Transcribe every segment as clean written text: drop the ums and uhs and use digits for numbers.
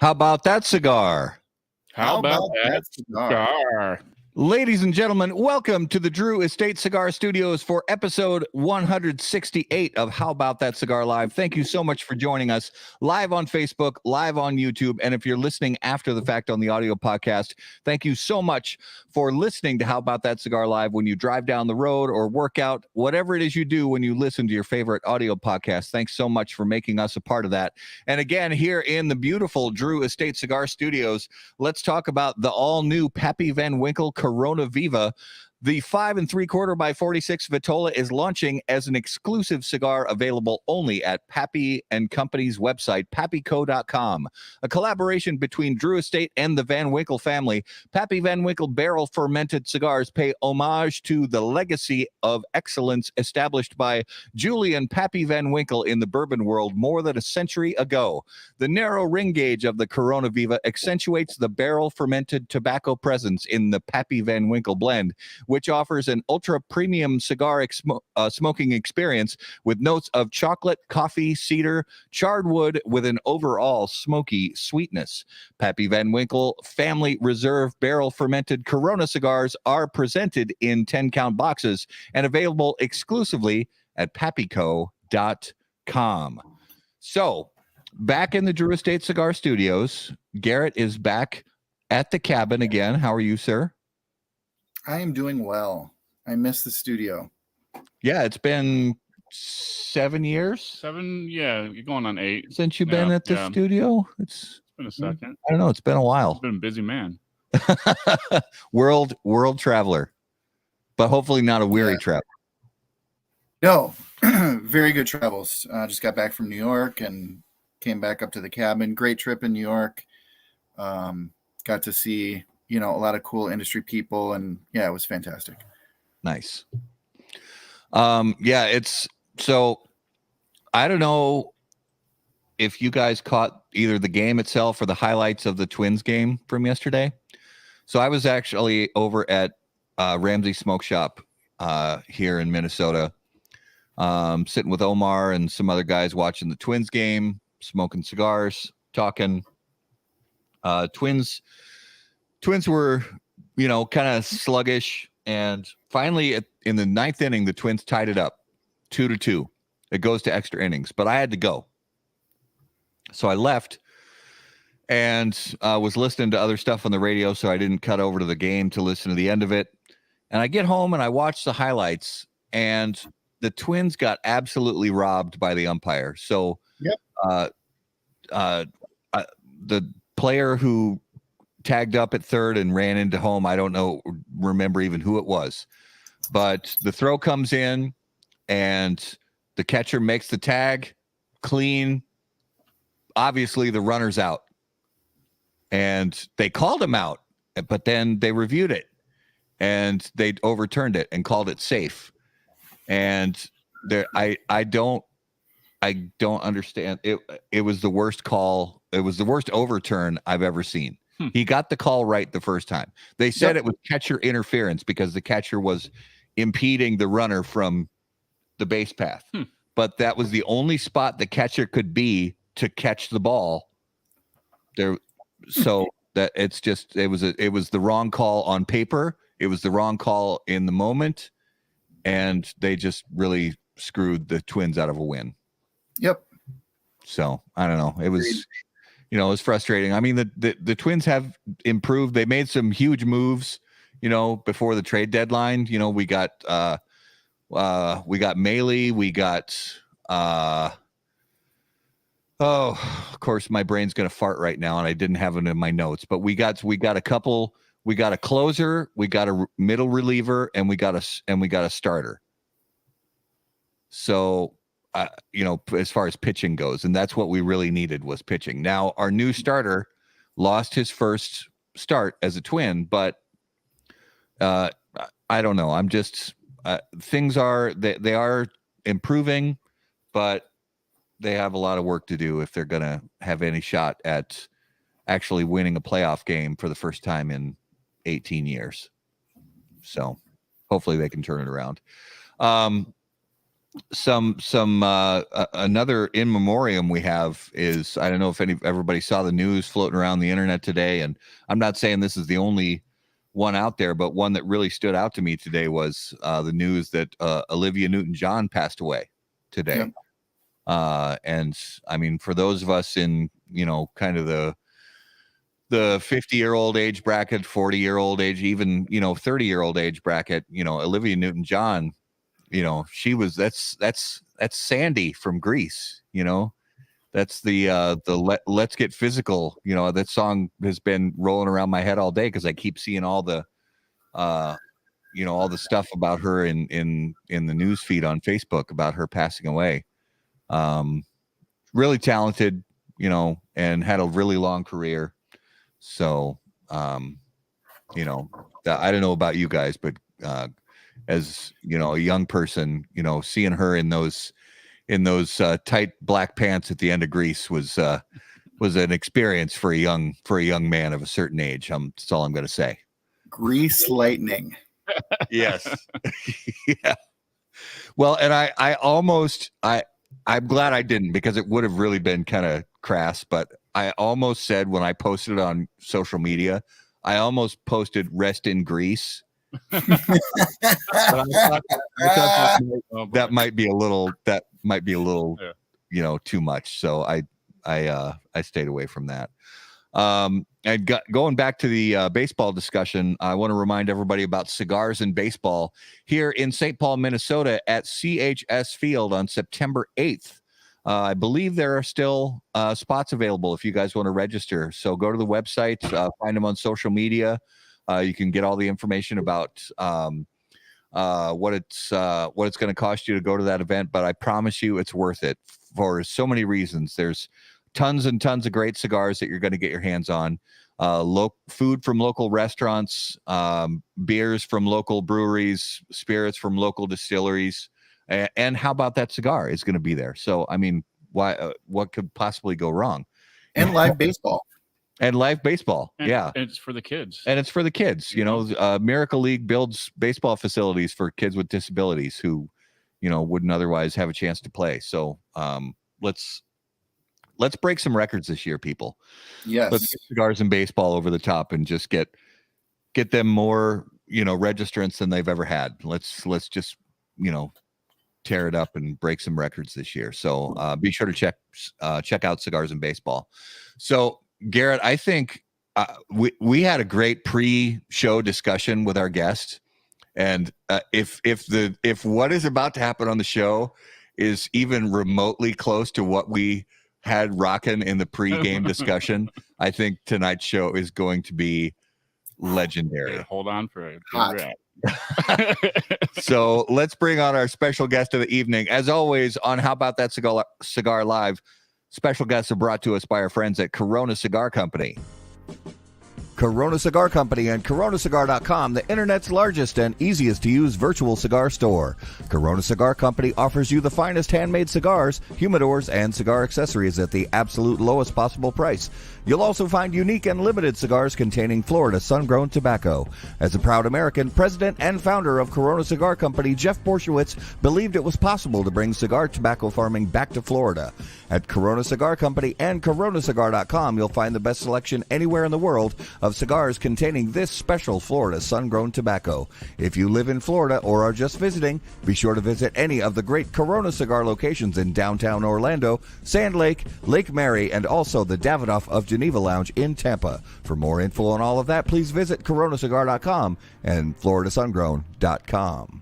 How about that cigar? How about that cigar? Ladies and gentlemen, welcome to the Drew Estate Cigar Studios for episode 168 of How About That Cigar Live. Thank you so much for joining us live on Facebook, live on YouTube, and if you're listening after the fact on the audio podcast, thank you so much for listening to How About That Cigar Live when you drive down the road or work out, whatever it is you do when you listen to your favorite audio podcast. Thanks so much for making us a part of that. And again, here in the beautiful Drew Estate Cigar Studios, let's talk about the all-new Papi Vanwinkle Corona Viva. The 5 3/4 by 46 Vitola is launching as an exclusive cigar available only at Papi and Company's website, papico.com. A collaboration between Drew Estate and the Vanwinkle family, Papi Vanwinkle barrel fermented cigars pay homage to the legacy of excellence established by Julian Papi Vanwinkle in the bourbon world more than a century ago. The narrow ring gauge of the Corona Viva accentuates the barrel fermented tobacco presence in the Papi Vanwinkle blend, which offers an ultra-premium cigar smoking experience with notes of chocolate, coffee, cedar, charred wood with an overall smoky sweetness. Papi Vanwinkle Family Reserve barrel-fermented Corona cigars are presented in 10-count boxes and available exclusively at papico.com. So, back in the Drew Estate Cigar Studios, Garrett is back at the cabin again. How are you, sir? I am doing well. I miss the studio. Yeah, it's been 7 years. 7, yeah, you're going on 8 since you've been at the studio. It's been a second. I don't know. It's been a while. You've been a busy man. world traveler, but hopefully not a weary traveler. No, very good travels. Just got back from New York and came back up to the cabin. Great trip in New York. Got to see a lot of cool industry people, and yeah, it was fantastic. Nice. Yeah, it's so I don't know if you guys caught either the game itself or the highlights of the Twins game from yesterday. So I was actually over at Ramsey Smoke Shop here in Minnesota, sitting with Omar and some other guys watching the Twins game, smoking cigars, talking. Twins were, kind of sluggish, and finally in the 9th inning, the Twins tied it up 2-2. It goes to extra innings, but I had to go. So I left and was listening to other stuff on the radio, so I didn't cut over to the game to listen to the end of it. And I get home and I watch the highlights, and the Twins got absolutely robbed by the umpire. So the player who tagged up at third and ran into home, I don't remember even who it was, but the throw comes in and the catcher makes the tag clean. Obviously the runner's out, and they called him out, but then they reviewed it and they overturned it and called it safe. And there, I don't understand it. It was the worst call. It was the worst overturn I've ever seen. He got the call right the first time. They said it was catcher interference because the catcher was impeding the runner from the base path. But that was the only spot the catcher could be to catch the ball there. So that it was the wrong call on paper. It was the wrong call in the moment. And they just really screwed the Twins out of a win. Yep. So I don't know. It was, it was frustrating. I mean, the Twins have improved. They made some huge moves, before the trade deadline. We got Maley. We got, of course, my brain's going to fart right now, and I didn't have it in my notes. But we got a couple. We got a closer. We got a middle reliever, and we got a starter. So. As far as pitching goes, and that's what we really needed was pitching. Now, our new starter lost his first start as a Twin, but I don't know. I'm just things are they are improving, but they have a lot of work to do if they're going to have any shot at actually winning a playoff game for the first time in 18 years. So hopefully they can turn it around. another in memoriam we have is, I don't know if everybody saw the news floating around the internet today, and I'm not saying this is the only one out there, but one that really stood out to me today was the news that Olivia Newton-John passed away today. Yep. And I mean, for those of us in, kind of the 50-year-old age bracket, 40-year-old age, even, 30-year-old age bracket, Olivia Newton-John, that's Sandy from Grease, that's the Let's Get Physical, that song has been rolling around my head all day because I keep seeing all the all the stuff about her in the news feed on Facebook about her passing away. Really talented, and had a really long career. So, I don't know about you guys, but as a young person, seeing her in those tight black pants at the end of Grease was an experience for a young man of a certain age. That's all I'm going to say. Grease lightning. Yes. Yeah. Well, and I'm glad I didn't, because it would have really been kind of crass, but I almost said when I posted it on social media, I almost posted "Rest in Grease." But I thought that might be a little too much. So I stayed away from that. Going back to the baseball discussion, I want to remind everybody about Cigars and Baseball here in St. Paul, Minnesota at CHS Field on September 8th. I believe there are still spots available if you guys want to register. So go to the website, find them on social media. You can get all the information about what it's going to cost you to go to that event. But I promise you, it's worth it for so many reasons. There's tons and tons of great cigars that you're going to get your hands on. Food from local restaurants, beers from local breweries, spirits from local distilleries. And how about that cigar is going to be there? So, I mean, what could possibly go wrong? And live baseball. And live baseball. And yeah. it's for the kids. And it's for the kids. Miracle League builds baseball facilities for kids with disabilities who, wouldn't otherwise have a chance to play. So let's break some records this year, people. Yes. Let's get Cigars and Baseball over the top and just get them more, registrants than they've ever had. Let's just, tear it up and break some records this year. So be sure to check out Cigars and Baseball. So Garrett, I think we had a great pre-show discussion with our guest, and if what is about to happen on the show is even remotely close to what we had rocking in the pre-game discussion, I think tonight's show is going to be legendary. Yeah, hold on for a Hot. rap. So let's bring on our special guest of the evening. As always, on How About That Cigar Live, special guests are brought to us by our friends at Corona Cigar Company. Corona Cigar Company and coronacigar.com, the internet's largest and easiest to use virtual cigar store. Corona Cigar Company offers you the finest handmade cigars, humidors, and cigar accessories at the absolute lowest possible price. You'll also find unique and limited cigars containing Florida sun-grown tobacco. As a proud American, president and founder of Corona Cigar Company, Jeff Borshowitz believed it was possible to bring cigar tobacco farming back to Florida. At Corona Cigar Company and coronacigar.com, you'll find the best selection anywhere in the world of cigars containing this special Florida sun-grown tobacco. If you live in Florida or are just visiting, be sure to visit any of the great Corona Cigar locations in downtown Orlando, Sand Lake, Lake Mary, and also the Davidoff of Geneva Lounge in Tampa. For more info on all of that, please visit coronacigar.com and floridasungrown.com.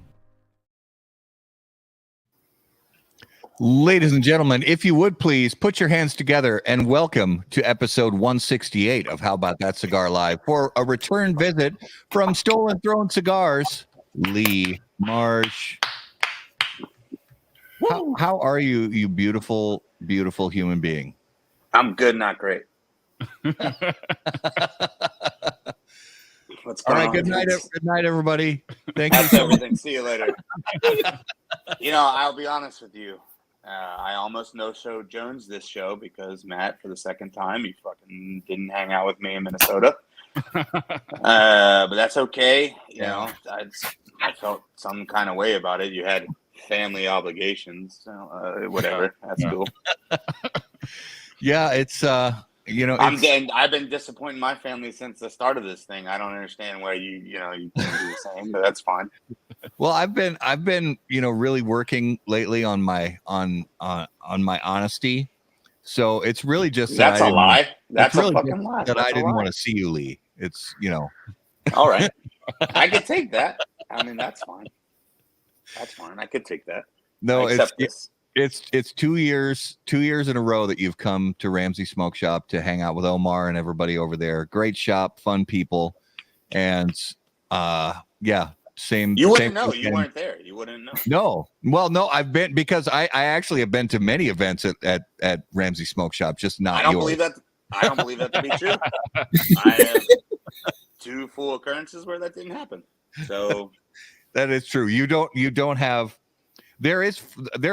Ladies and gentlemen, if you would please put your hands together and welcome to episode 168 of How About That Cigar Live for a return visit from Stolen Throne Cigars, Lee Marsh. How are you, you beautiful, beautiful human being? I'm good, not great. What's All going right, on? good night, everybody. Thank That's you. everything. See you later. I'll be honest with you. I almost no-showed Jones this show because Matt, for the second time, he fucking didn't hang out with me in Minnesota. But that's okay. I felt some kind of way about it. You had family obligations. So, whatever. That's cool. Yeah, it's I've been disappointing my family since the start of this thing. I don't understand why you can't do the same, but that's fine. Well, I've been really working lately on my on my honesty. So it's really just That's a lie. That's really a fucking lie. that That's I a didn't lie. want to see you, Lee. It's All right. I could take that. I mean, that's fine. That's fine. I could take that. no, I accept this. it's 2 years in a row that you've come to Ramsey Smoke Shop to hang out with Omar and everybody over there. Great shop, fun people, and yeah, same. You wouldn't same know. You weekend. weren't there. You wouldn't know. No, well, no, I've been because I actually have been to many events at Ramsey Smoke Shop, just not I don't yours. believe that. I don't believe that to be true. I have 2 full occurrences where that didn't happen. So That is true. You don't have. There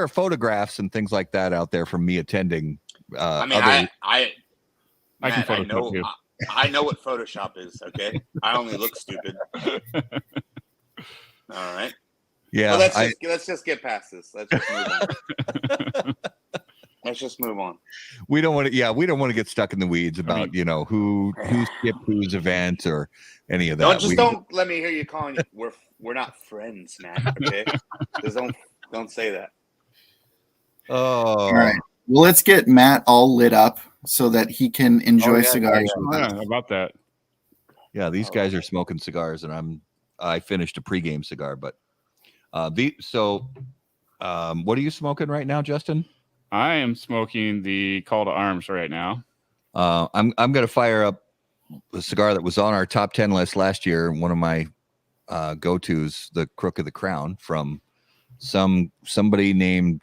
are photographs and things like that out there from me attending. I mean, other- I can Matt, I Photoshop know. you. I know what Photoshop is. Okay, I only look stupid. All right. yeah, Well, let's just get past this. Let's just move on. Let's just move on. we don't want to. Yeah, we don't want to get stuck in the weeds about who skipped whose event or any of that. Don't let me hear you calling it. We're not friends, Matt. Okay, just don't say that. Oh, All right. Well, let's get Matt all lit up so that he can enjoy cigars. Oh, with yeah, us. how about that? yeah. These guys are smoking cigars, and I finished a pregame cigar, but what are you smoking right now, Justin? I am smoking the Call to Arms right now. I'm gonna fire up a cigar that was on our top 10 list last year. One of my go-tos, the Crook of the Crown, from somebody named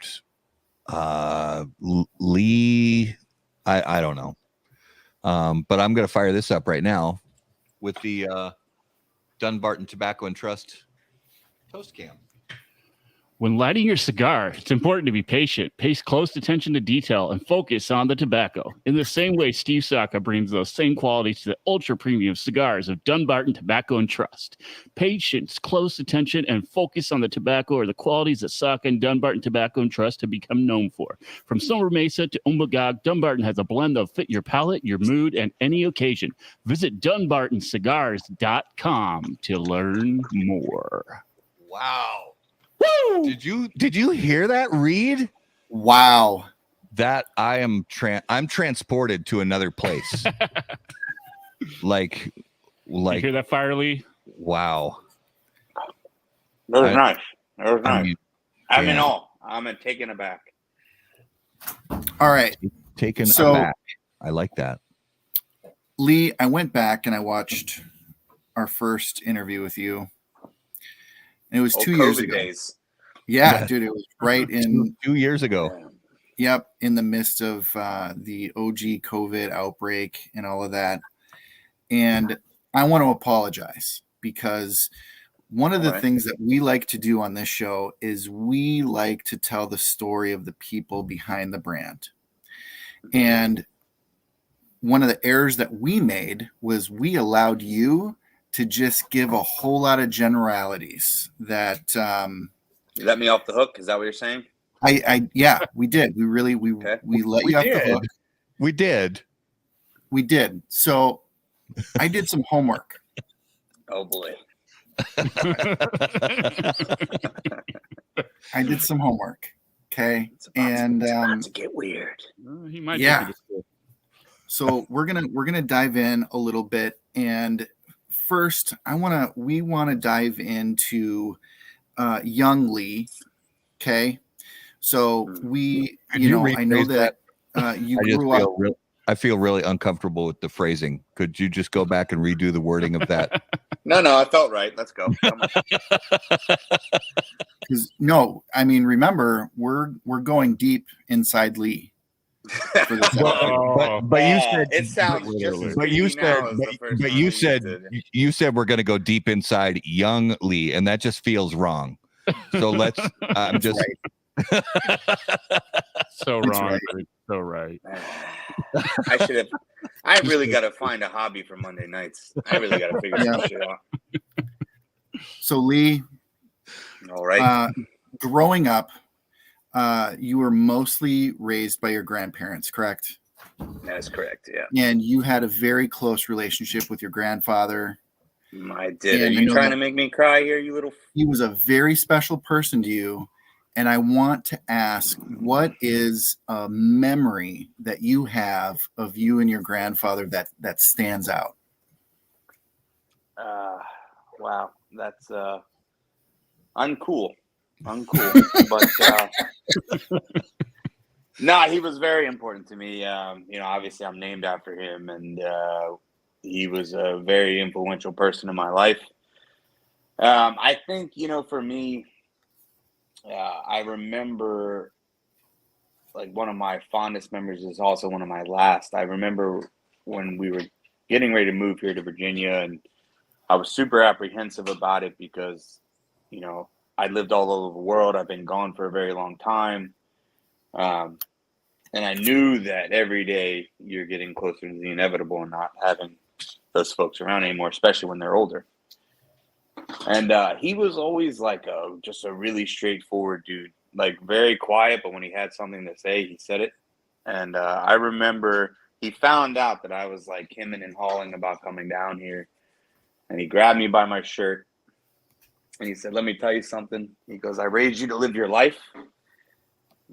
Lee. I don't know, but I'm gonna fire this up right now with the Dunbarton Tobacco and Trust toast cam. When lighting your cigar, it's important to be patient, pay close attention to detail, and focus on the tobacco. In the same way, Steve Saka brings those same qualities to the ultra-premium cigars of Dunbarton Tobacco and Trust. Patience, close attention, and focus on the tobacco are the qualities that Saka and Dunbarton Tobacco and Trust have become known for. From Somer Mesa to Umbagog, Dunbarton has a blend that'll fit your palate, your mood, and any occasion. Visit DunbartonCigars.com to learn more. Wow. Woo! Did you hear that, Reed? Wow. That I'm transported to another place. like You hear that, Fire Lee? wow. That was nice. That was nice. I'm in yeah. awe. I'm taken aback. All right. Taken So- aback. I like that. Lee, I went back and I watched our first interview with you. And it was 2 years COVID ago. days. Yeah, dude, it was right in 2 years ago. Yep, in the midst of the OG COVID outbreak and all of that. And I want to apologize because one of the Alright. things that we like to do on this show is we like to tell the story of the people behind the brand. And one of the errors that we made was we allowed you to just give a whole lot of generalities that You let me off the hook. Is that what you're saying? yeah, we did. We let We you off the did. hook. We did. We did. So I did some homework. Oh boy. I did some homework. Okay. It's about And to get weird. He might Yeah. take you to school. so we're gonna dive in a little bit. And first, we wanna dive into young Lee. Okay. So Could you I know rephrase that you I just grew up. I feel really uncomfortable with the phrasing. Could you just go back and redo the wording of that? No, I felt right. Let's go. Come on. No, I mean, remember, we're going deep inside Lee. For this Oh, but you said it sounds just as but you creepy now said as the first but time you we said used it. you said we're going to go deep inside young Lee, and that just feels wrong. So let's. I'm just. so That's wrong. right. But it's so right. I should have. I really got to find a hobby for Monday nights. I really got to figure Yeah. some shit out. So Lee, All right. growing up, you were mostly raised by your grandparents, correct? That's correct. Yeah. And you had a very close relationship with your grandfather. I did. And Are you trying to make me cry here, you little? He was a very special person to you. And I want to ask, what is a memory that you have of you and your grandfather that stands out? Wow, that's uncool, but no, he was very important to me. Obviously I'm named after him, and he was a very influential person in my life. I think, for me, I remember, like, one of my fondest memories is also one of my last. I remember when we were getting ready to move here to Virginia, and I was super apprehensive about it because, I lived all over the world. I've been gone for a very long time. And I knew that every day you're getting closer to the inevitable and not having those folks around anymore, especially when they're older. And he was always like just a really straightforward dude, like very quiet, but when he had something to say, he said it. And I remember he found out that I was like hemming and hawing about coming down here. And he grabbed me by my shirt and he said, "Let me tell you something." He goes, "I raised you to live your life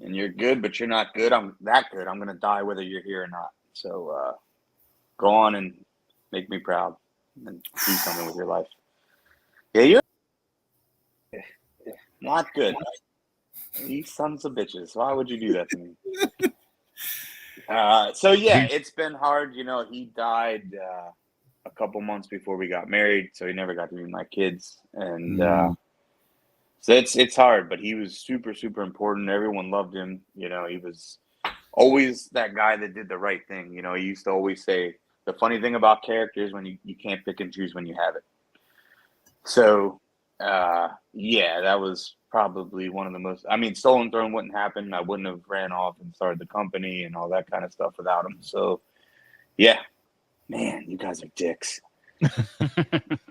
and you're good, but you're not good. I'm that good. I'm going to die whether you're here or not. So go on and make me proud and do something with your life." Yeah, you're not good. These sons of bitches. Why would you do that to me? So yeah, it's been hard. He died a couple months before we got married, so he never got to meet my kids, and so it's hard. But he was super, super important. Everyone loved him. He was always that guy that did the right thing. He used to always say, the funny thing about characters when you can't pick and choose when you have it. So yeah, that was probably one of the most. I mean, Stolen Throne wouldn't happen. I wouldn't have ran off and started the company and all that kind of stuff without him. So yeah. Man, you guys are dicks.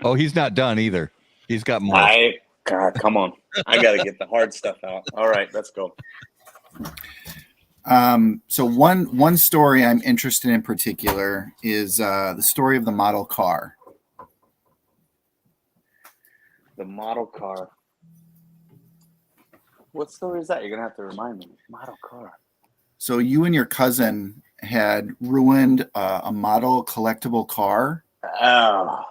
Oh, he's not done either. He's got more. God, come on. I got to get the hard stuff out. All right, let's go. So one story I'm interested in particular is the story of the model car. The model car. What story is that? You're going to have to remind me. Model car. So you and your cousin had ruined a model collectible car. Oh.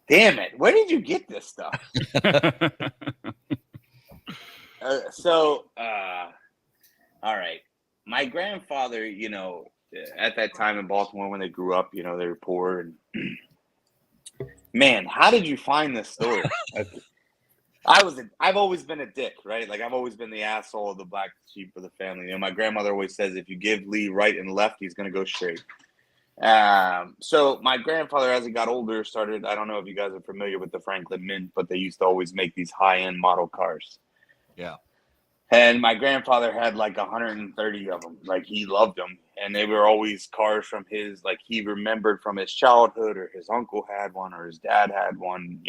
Damn it. Where did you get this stuff? All right. My grandfather, at that time in Baltimore when they grew up, they were poor. And man, how did you find this story? I've always been a dick, right? Like, I've always been the asshole of the black sheep of the family. My grandmother always says, if you give Lee right and left, he's going to go straight. So my grandfather, as he got older, started, I don't know if you guys are familiar with the Franklin Mint, but they used to always make these high-end model cars. Yeah. And my grandfather had like 130 of them. Like, he loved them. And they were always cars from his, like, he remembered from his childhood, or his uncle had one, or his dad had one,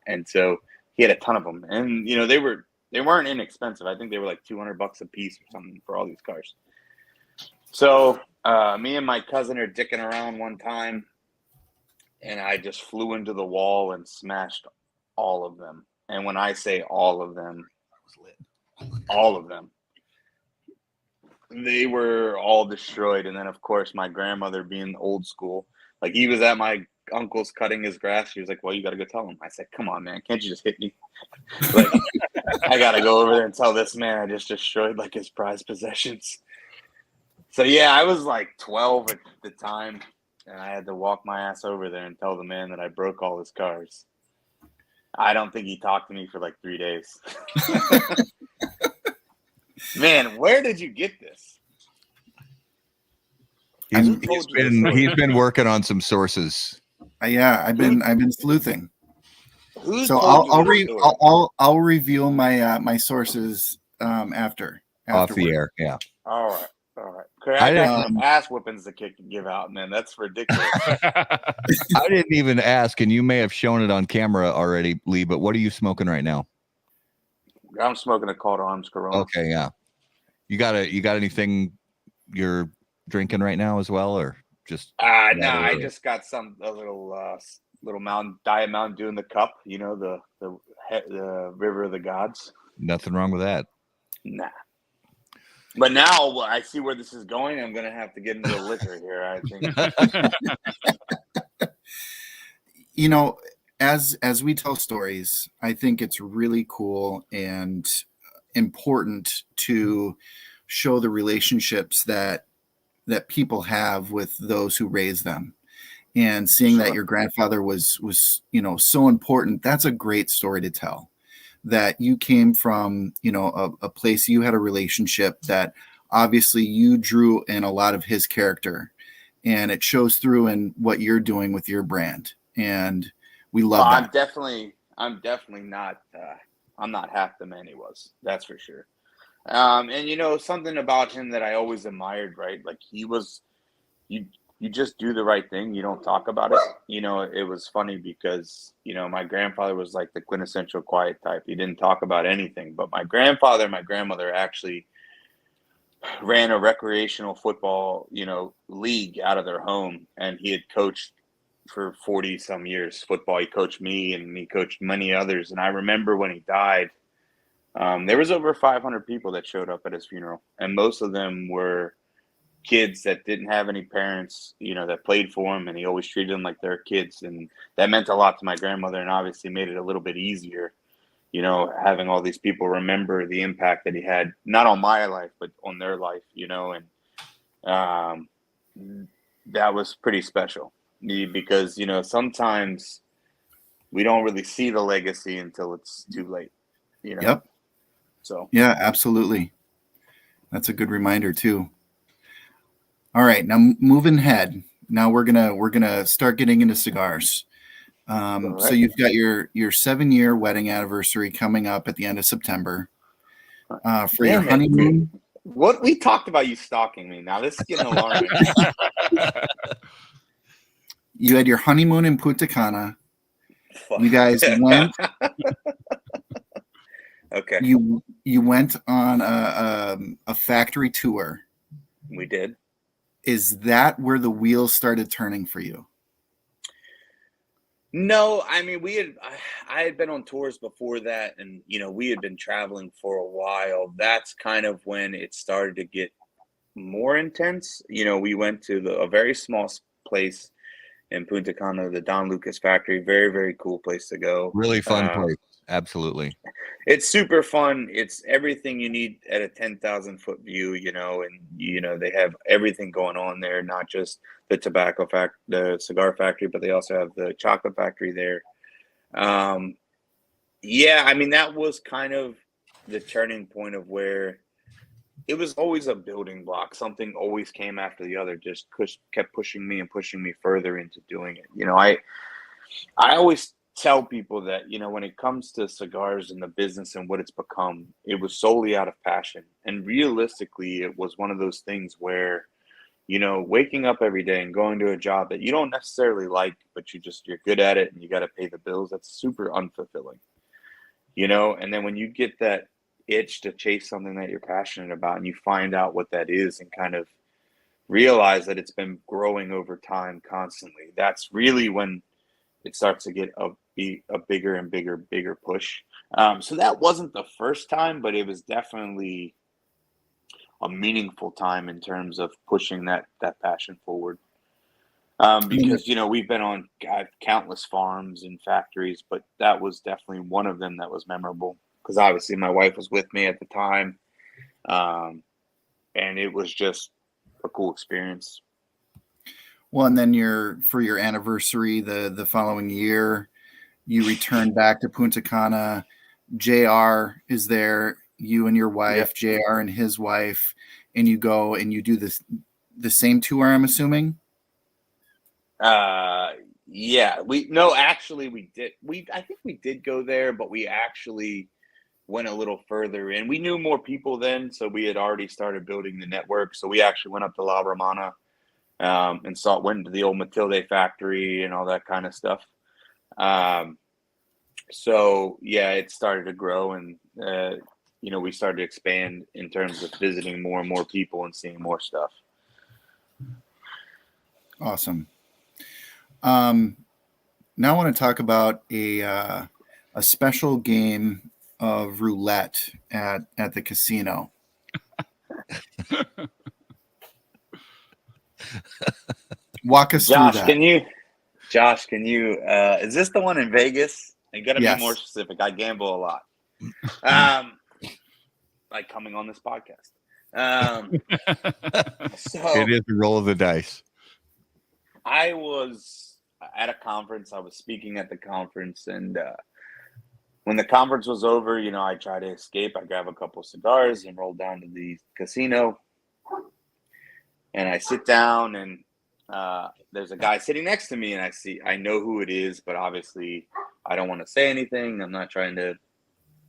And so he had a ton of them. And, they weren't inexpensive. I think they were like $200 a piece or something for all these cars. So me and my cousin are dicking around one time, and I just flew into the wall and smashed all of them. And when I say all of them, they were all destroyed. And then, of course, my grandmother, being old school, like, he was at my uncle's cutting his grass. She was like, "Well, you got to go tell him." I said, "Come on, man. Can't you just hit me?" Like, I got to go over there and tell this man I just destroyed, like, his prized possessions. So, yeah, I was like 12 at the time, and I had to walk my ass over there and tell the man that I broke all his cars. I don't think he talked to me for like 3 days. Man, where did you get this? He's been working on some sources. Yeah, I've been sleuthing. So I'll reveal my sources after Off the air. Yeah. All right. I got some ass whippings to give out, man. That's ridiculous. I didn't even ask, and you may have shown it on camera already, Lee, but what are you smoking right now? I'm smoking a Call to Arms Corona. Okay, yeah. You got anything you're drinking right now as well, or just? No, I just got a little Diet Mountain Dew in the cup. You know, the River of the Gods. Nothing wrong with that. Nah. But now I see where this is going. I'm gonna have to get into the liquor here, I think. You know, as we tell stories, I think it's really cool and important to show the relationships that people have with those who raise them. And seeing that your grandfather was, you know, so important, that's a great story to tell. That you came from, you know, a place, you had a relationship that obviously you drew in a lot of his character, and it shows through in what you're doing with your brand. And we love that. I'm definitely not, I'm not half the man he was. That's for sure. And you know, something about him that I always admired, right? Like you just do the right thing. You don't talk about it. You know, it was funny because, you know, my grandfather was like the quintessential quiet type. He didn't talk about anything. But my grandfather and my grandmother actually ran a recreational football, you know, league out of their home. And he had coached for 40 some years football. He coached me and he coached many others. And I remember when he died, there was over 500 people that showed up at his funeral. And most of them were kids that didn't have any parents, you know, that played for him, and he always treated them like their kids. And that meant a lot to my grandmother, and obviously made it a little bit easier, you know, having all these people remember the impact that he had, not on my life, but on their life, you know. And that was pretty special because, you know, sometimes we don't really see the legacy until it's too late, you know. Yep. So yeah, absolutely. That's a good reminder too. All right, now moving ahead. Now we're gonna start getting into cigars. right. So you've got your 7-year wedding anniversary coming up at the end of September. For your honeymoon. What we talked about, you stalking me. Now this is getting alarming. You had your honeymoon in Punta Cana. You guys went. Okay. You went on a factory tour. We did. Is that where the wheels started turning for you? No, I mean, I had been on tours before that, and, you know, we had been traveling for a while. That's kind of when it started to get more intense. You know, we went to a very small place in Punta Cana, the Don Lucas factory. Very, very cool place to go. Really fun place. Absolutely. It's super fun. It's everything you need at a 10,000 foot view, you know, and, you know, they have everything going on there, not just the the cigar factory, but they also have the chocolate factory there. Yeah, I mean, that was kind of the turning point of where it was always a building block. Something always came after the other, just kept pushing me further into doing it. You know, I always tell people that, you know, when it comes to cigars and the business and what it's become, it was solely out of passion. And realistically, it was one of those things where, you know, waking up every day and going to a job that you don't necessarily like, but you're good at it and you got to pay the bills. That's super unfulfilling, you know? And then when you get that itch to chase something that you're passionate about and you find out what that is and kind of realize that it's been growing over time constantly, that's really when it starts to get a bigger and bigger push. So that wasn't the first time, but it was definitely a meaningful time in terms of pushing that passion forward. Because, you know, we've been on countless farms and factories, but that was definitely one of them that was memorable because obviously my wife was with me at the time. And it was just a cool experience. Well, and then for your anniversary, the following year, you return back to Punta Cana. JR is there, you and your wife, yep. JR and his wife, and you go and you do the same tour, I'm assuming? Yeah, we did. I think we did go there, but we actually went a little further in. We knew more people then, so we had already started building the network. So we actually went up to La Romana and went to the old Matilde factory and all that kind of stuff. So yeah, it started to grow, and we started to expand in terms of visiting more and more people and seeing more stuff. Awesome. Now I want to talk about a special game of roulette at the casino. Walk us through that. Josh, can you, is this the one in Vegas? You got to Yes. be more specific. I gamble a lot. Like coming on this podcast. So It is a roll of the dice. I was at a conference. I was speaking at the conference, and when the conference was over, I tried to escape. I grabbed a couple of cigars and rolled down to the casino. And I sit down, and there's a guy sitting next to me, and I know who it is, but obviously I don't want to say anything.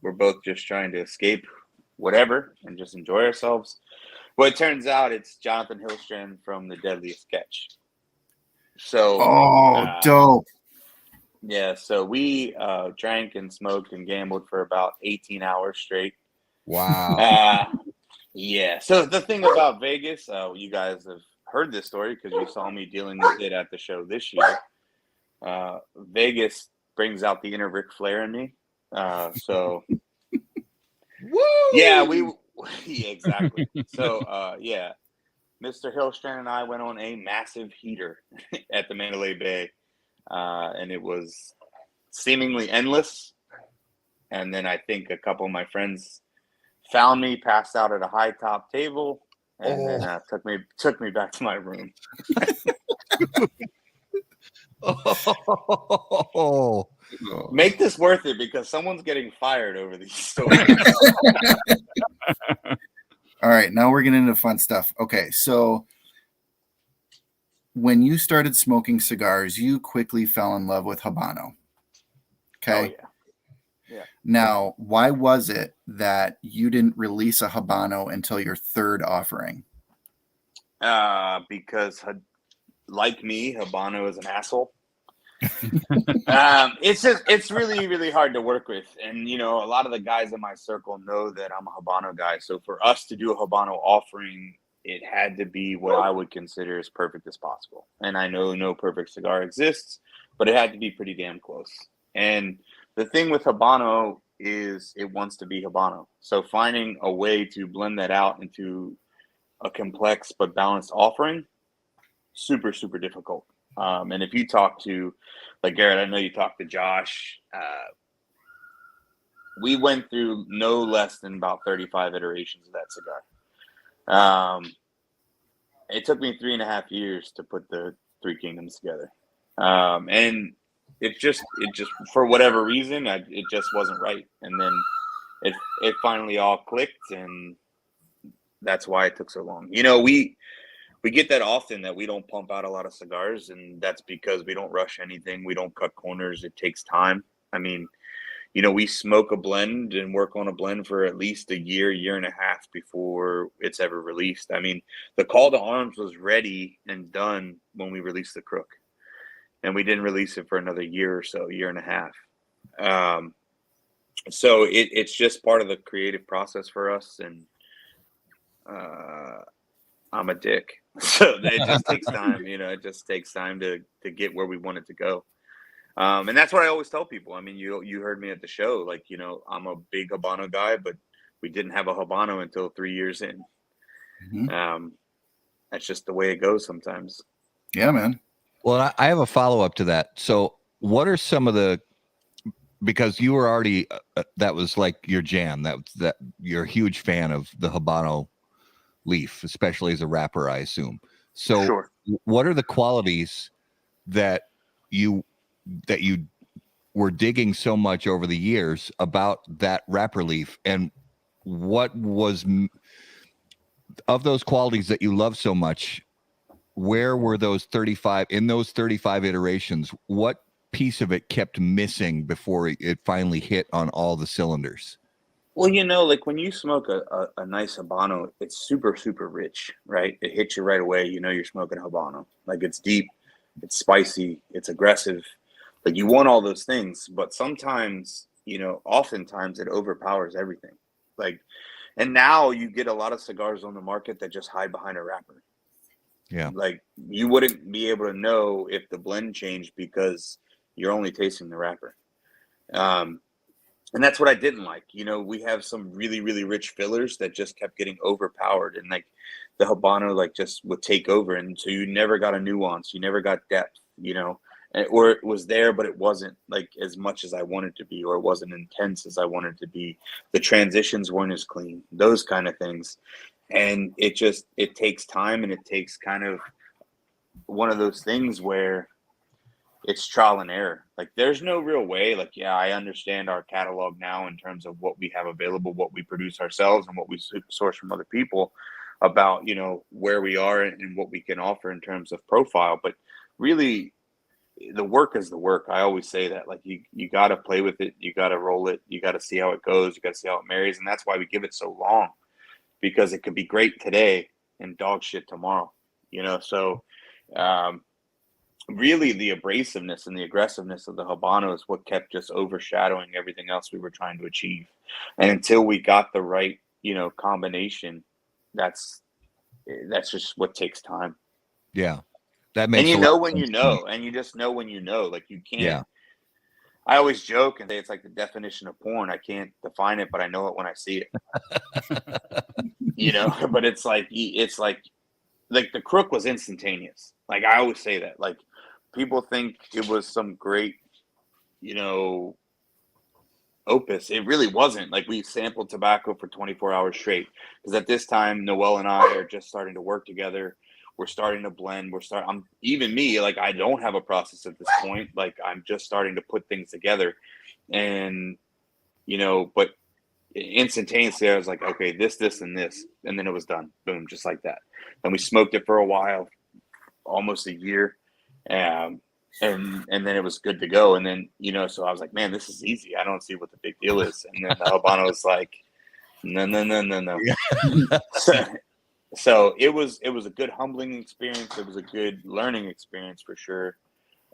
We're both just trying to escape whatever and just enjoy ourselves. Well, it turns out it's Jonathan Hillstrand from The Deadliest Sketch. So, dope. Yeah, so we drank and smoked and gambled for about 18 hours straight. Wow. Yeah. So the thing about Vegas, you guys have heard this story because you saw me dealing with it at the show this year. Vegas brings out the inner Ric Flair in me. So Woo! yeah, yeah, exactly. So yeah, Mr. Hillstrand and I went on a massive heater at the Mandalay Bay, and it was seemingly endless. And then I think a couple of my friends found me passed out at a high top table, and then took me back to my room. Oh. Make this worth it because someone's getting fired over these stories. All right, now we're getting into fun stuff. Okay, so when you started smoking cigars, you quickly fell in love with habano. Okay. Oh, yeah. Now, why was it that you didn't release a habano until your third offering? Because like me, habano is an asshole. It's really, really hard to work with. And, a lot of the guys in my circle know that I'm a habano guy. So for us to do a habano offering, it had to be what I would consider as perfect as possible. And I know no perfect cigar exists, but it had to be pretty damn close. And the thing with habano is it wants to be habano. So finding a way to blend that out into a complex but balanced offering, super, super difficult. And if you talk to, like Garrett, I know you talked to Josh, we went through no less than about 35 iterations of that cigar. It took me 3.5 years to put the Three Kingdoms together. And it just for whatever reason, it just wasn't right. And then it finally all clicked, and that's why it took so long. We get that often that we don't pump out a lot of cigars, and that's because we don't rush anything. We don't cut corners. It takes time. I mean, we smoke a blend and work on a blend for at least a year and a half before it's ever released. I mean, the Call to Arms was ready and done when we released the Crook, and we didn't release it for another year or so, year and a half. So it's just part of the creative process for us, and I'm a dick. So it just takes time, it just takes time to get where we want it to go. And that's what I always tell people. I mean, you heard me at the show, like, I'm a big habano guy, but we didn't have a habano until 3 years in. Mm-hmm. That's just the way it goes sometimes. Yeah, man. Well, I have a follow-up to that. So what are some of because you were already, that was like your jam, that you're a huge fan of the habano leaf, especially as a wrapper, I assume. So Sure. What are the qualities that you were digging so much over the years about that wrapper leaf, and what was of those qualities that you love so much? Where were those 35 iterations? What piece of it kept missing before it finally hit on all the cylinders? Well, like when you smoke a nice habano, it's super, super rich, right? It hits you right away. You're smoking habano. Like, it's deep, it's spicy, it's aggressive. Like you want all those things, but sometimes, oftentimes it overpowers everything. Like, and now you get a lot of cigars on the market that just hide behind a wrapper. Yeah. Like you wouldn't be able to know if the blend changed because you're only tasting the wrapper. And that's what I didn't like. We have some really, really rich fillers that just kept getting overpowered, and like the habano like just would take over, and so you never got a nuance, you never got depth, or it was there, but it wasn't like as much as I wanted to be, or it wasn't intense as I wanted to be. The transitions weren't as clean, those kind of things. And it takes time, and it takes kind of one of those things where it's trial and error. Like there's no real way. Like, yeah, I understand our catalog now in terms of what we have available, what we produce ourselves, and what we source from other people about, where we are and what we can offer in terms of profile. But really, the work is the work. I always say that, like, you got to play with it. You got to roll it. You got to see how it goes. You got to see how it marries. And that's why we give it so long, because it could be great today and dog shit tomorrow, So, really the abrasiveness and the aggressiveness of the habano is what kept just overshadowing everything else we were trying to achieve. And until we got the right, combination, that's just what takes time. Yeah. That makes and when and you just know when like you can't. Yeah. I always joke and say it's like the definition of porn. I can't define it, but I know it when I see it. But it's like the crook was instantaneous. Like I always say that. Like people think it was some great, opus. It really wasn't. Like we sampled tobacco for 24 hours straight, because at this time Noel and I are just starting to work together. We're starting to blend. I'm even me, like I don't have a process at this point. Like I'm just starting to put things together, and but instantaneously I was like, okay, this and this, and then it was done. Boom, just like that. And we smoked it for a while, almost a year, and then it was good to go. And then so I was like, man, this is easy. I don't see what the big deal is. And then the habano was like, no. So it was a good humbling experience. It was a good learning experience for sure.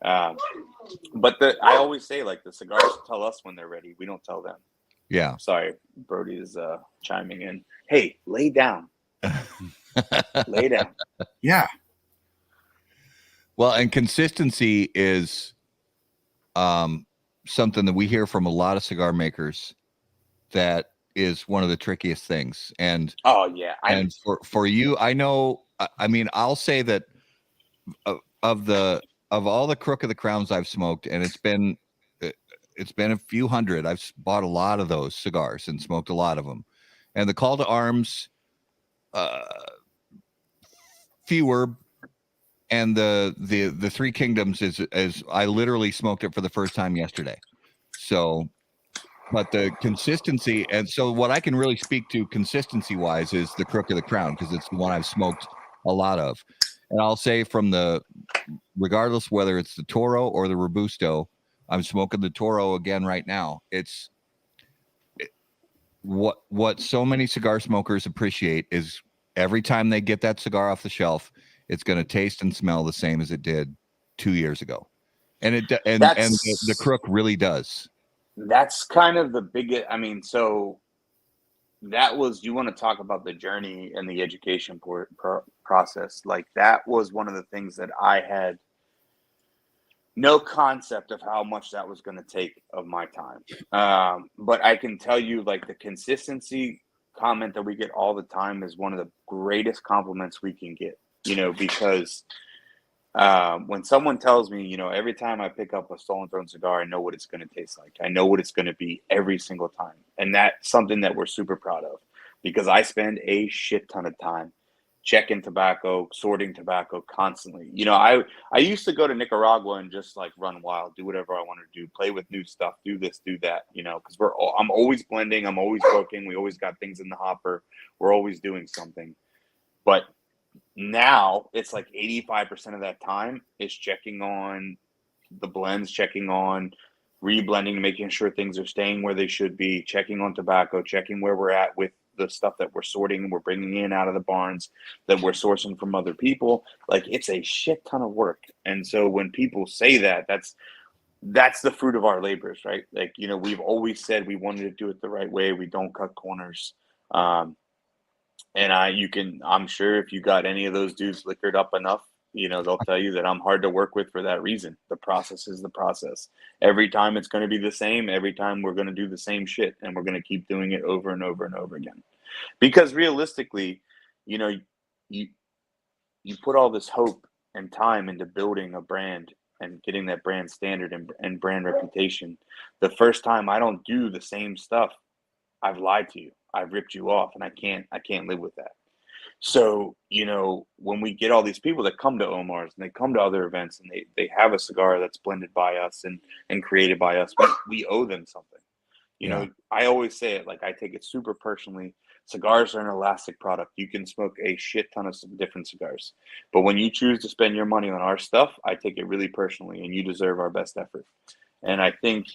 But I always say, like, the cigars tell us when they're ready. We don't tell them. Yeah. Sorry, Brody is chiming in. Hey, lay down. Lay down. Yeah. Well, and consistency is something that we hear from a lot of cigar makers that is one of the trickiest things. And oh yeah, and for you, I know. I mean, I'll say that of all the Crook of the Crowns I've smoked, and it's been a few hundred. I've bought a lot of those cigars and smoked a lot of them. And the Call to Arms, fewer. And the Three Kingdoms is I literally smoked it for the first time yesterday. So, but the consistency, and so what I can really speak to consistency wise is the Crook of the Crown, because it's the one I've smoked a lot of. And I'll say regardless whether it's the Toro or the Robusto, I'm smoking the Toro again right now. What so many cigar smokers appreciate is every time they get that cigar off the shelf, it's going to taste and smell the same as it did 2 years ago. And the Crook really does. That's kind of the biggest. I mean, so that was, you want to talk about the journey and the education process. Like that was one of the things that I had no concept of how much that was going to take of my time. But I can tell you, like, the consistency comment that we get all the time is one of the greatest compliments we can get. Because when someone tells me, every time I pick up a Stolen Throne cigar, I know what it's going to taste like. I know what it's going to be every single time. And that's something that we're super proud of, because I spend a shit ton of time checking tobacco, sorting tobacco constantly. I used to go to Nicaragua and just like run wild, do whatever I want to do, play with new stuff, do this, do that, because I'm always blending. I'm always working. We always got things in the hopper. We're always doing something. But now it's like 85% of that time is checking on the blends, checking on reblending, making sure things are staying where they should be, checking on tobacco, checking where we're at with the stuff that we're sorting and we're bringing in out of the barns that we're sourcing from other people. Like, it's a shit ton of work. And so when people say that, that's the fruit of our labors, right? Like, you know, we've always said we wanted to do it the right way. We don't cut corners. And I'm sure if you got any of those dudes liquored up enough, you know, they'll tell you that I'm hard to work with for that reason. The process is the process. Every time it's going to be the same. Every time we're going to do the same shit, and we're going to keep doing it over and over and over again. Because realistically, you know, you put all this hope and time into building a brand and getting that brand standard and brand reputation. The first time I don't do the same stuff, I've lied to you. I've ripped you off, and I can't live with that. So, you know, when we get all these people that come to Omar's and they come to other events and they have a cigar that's blended by us and created by us, we owe them something. You know, I always say it, like, I take it super personally. Cigars are an elastic product. You can smoke a shit ton of different cigars. But when you choose to spend your money on our stuff, I take it really personally, and you deserve our best effort. And I think,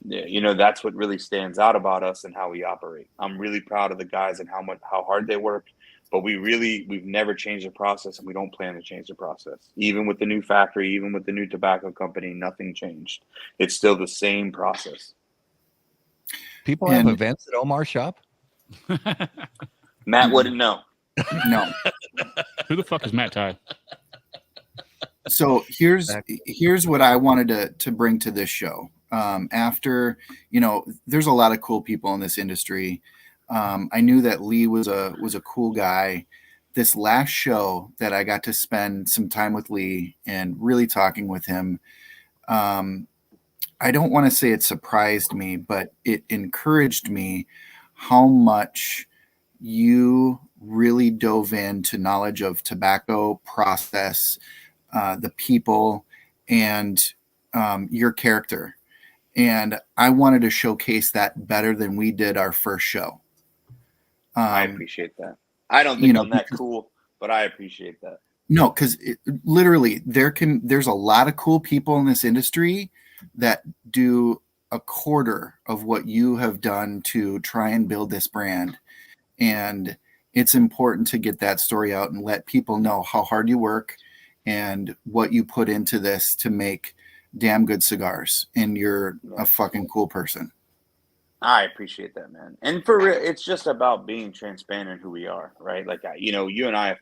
you know, that's what really stands out about us and how we operate. I'm really proud of the guys and how hard they work. But we've never changed the process, and we don't plan to change the process. Even with the new factory, even with the new tobacco company, nothing changed. It's still the same process. People have events at Omar shop? Matt wouldn't know. No. Who the fuck is Matt Tide? So here's what I wanted to bring to this show. After, you know, there's a lot of cool people in this industry. I knew that Lee was a cool guy. This last show that I got to spend some time with Lee and really talking with him, I don't want to say it surprised me, but it encouraged me how much you really dove into knowledge of tobacco process, the people, and your character. And I wanted to showcase that better than we did our first show. I appreciate that. I don't think I'm that cool, but I appreciate that. No, because literally there's a lot of cool people in this industry that do a quarter of what you have done to try and build this brand. And it's important to get that story out and let people know how hard you work and what you put into this to make damn good cigars. And you're a fucking cool person. I appreciate that, man. And for real, it's just about being transparent in who we are, right? Like, you know, you and I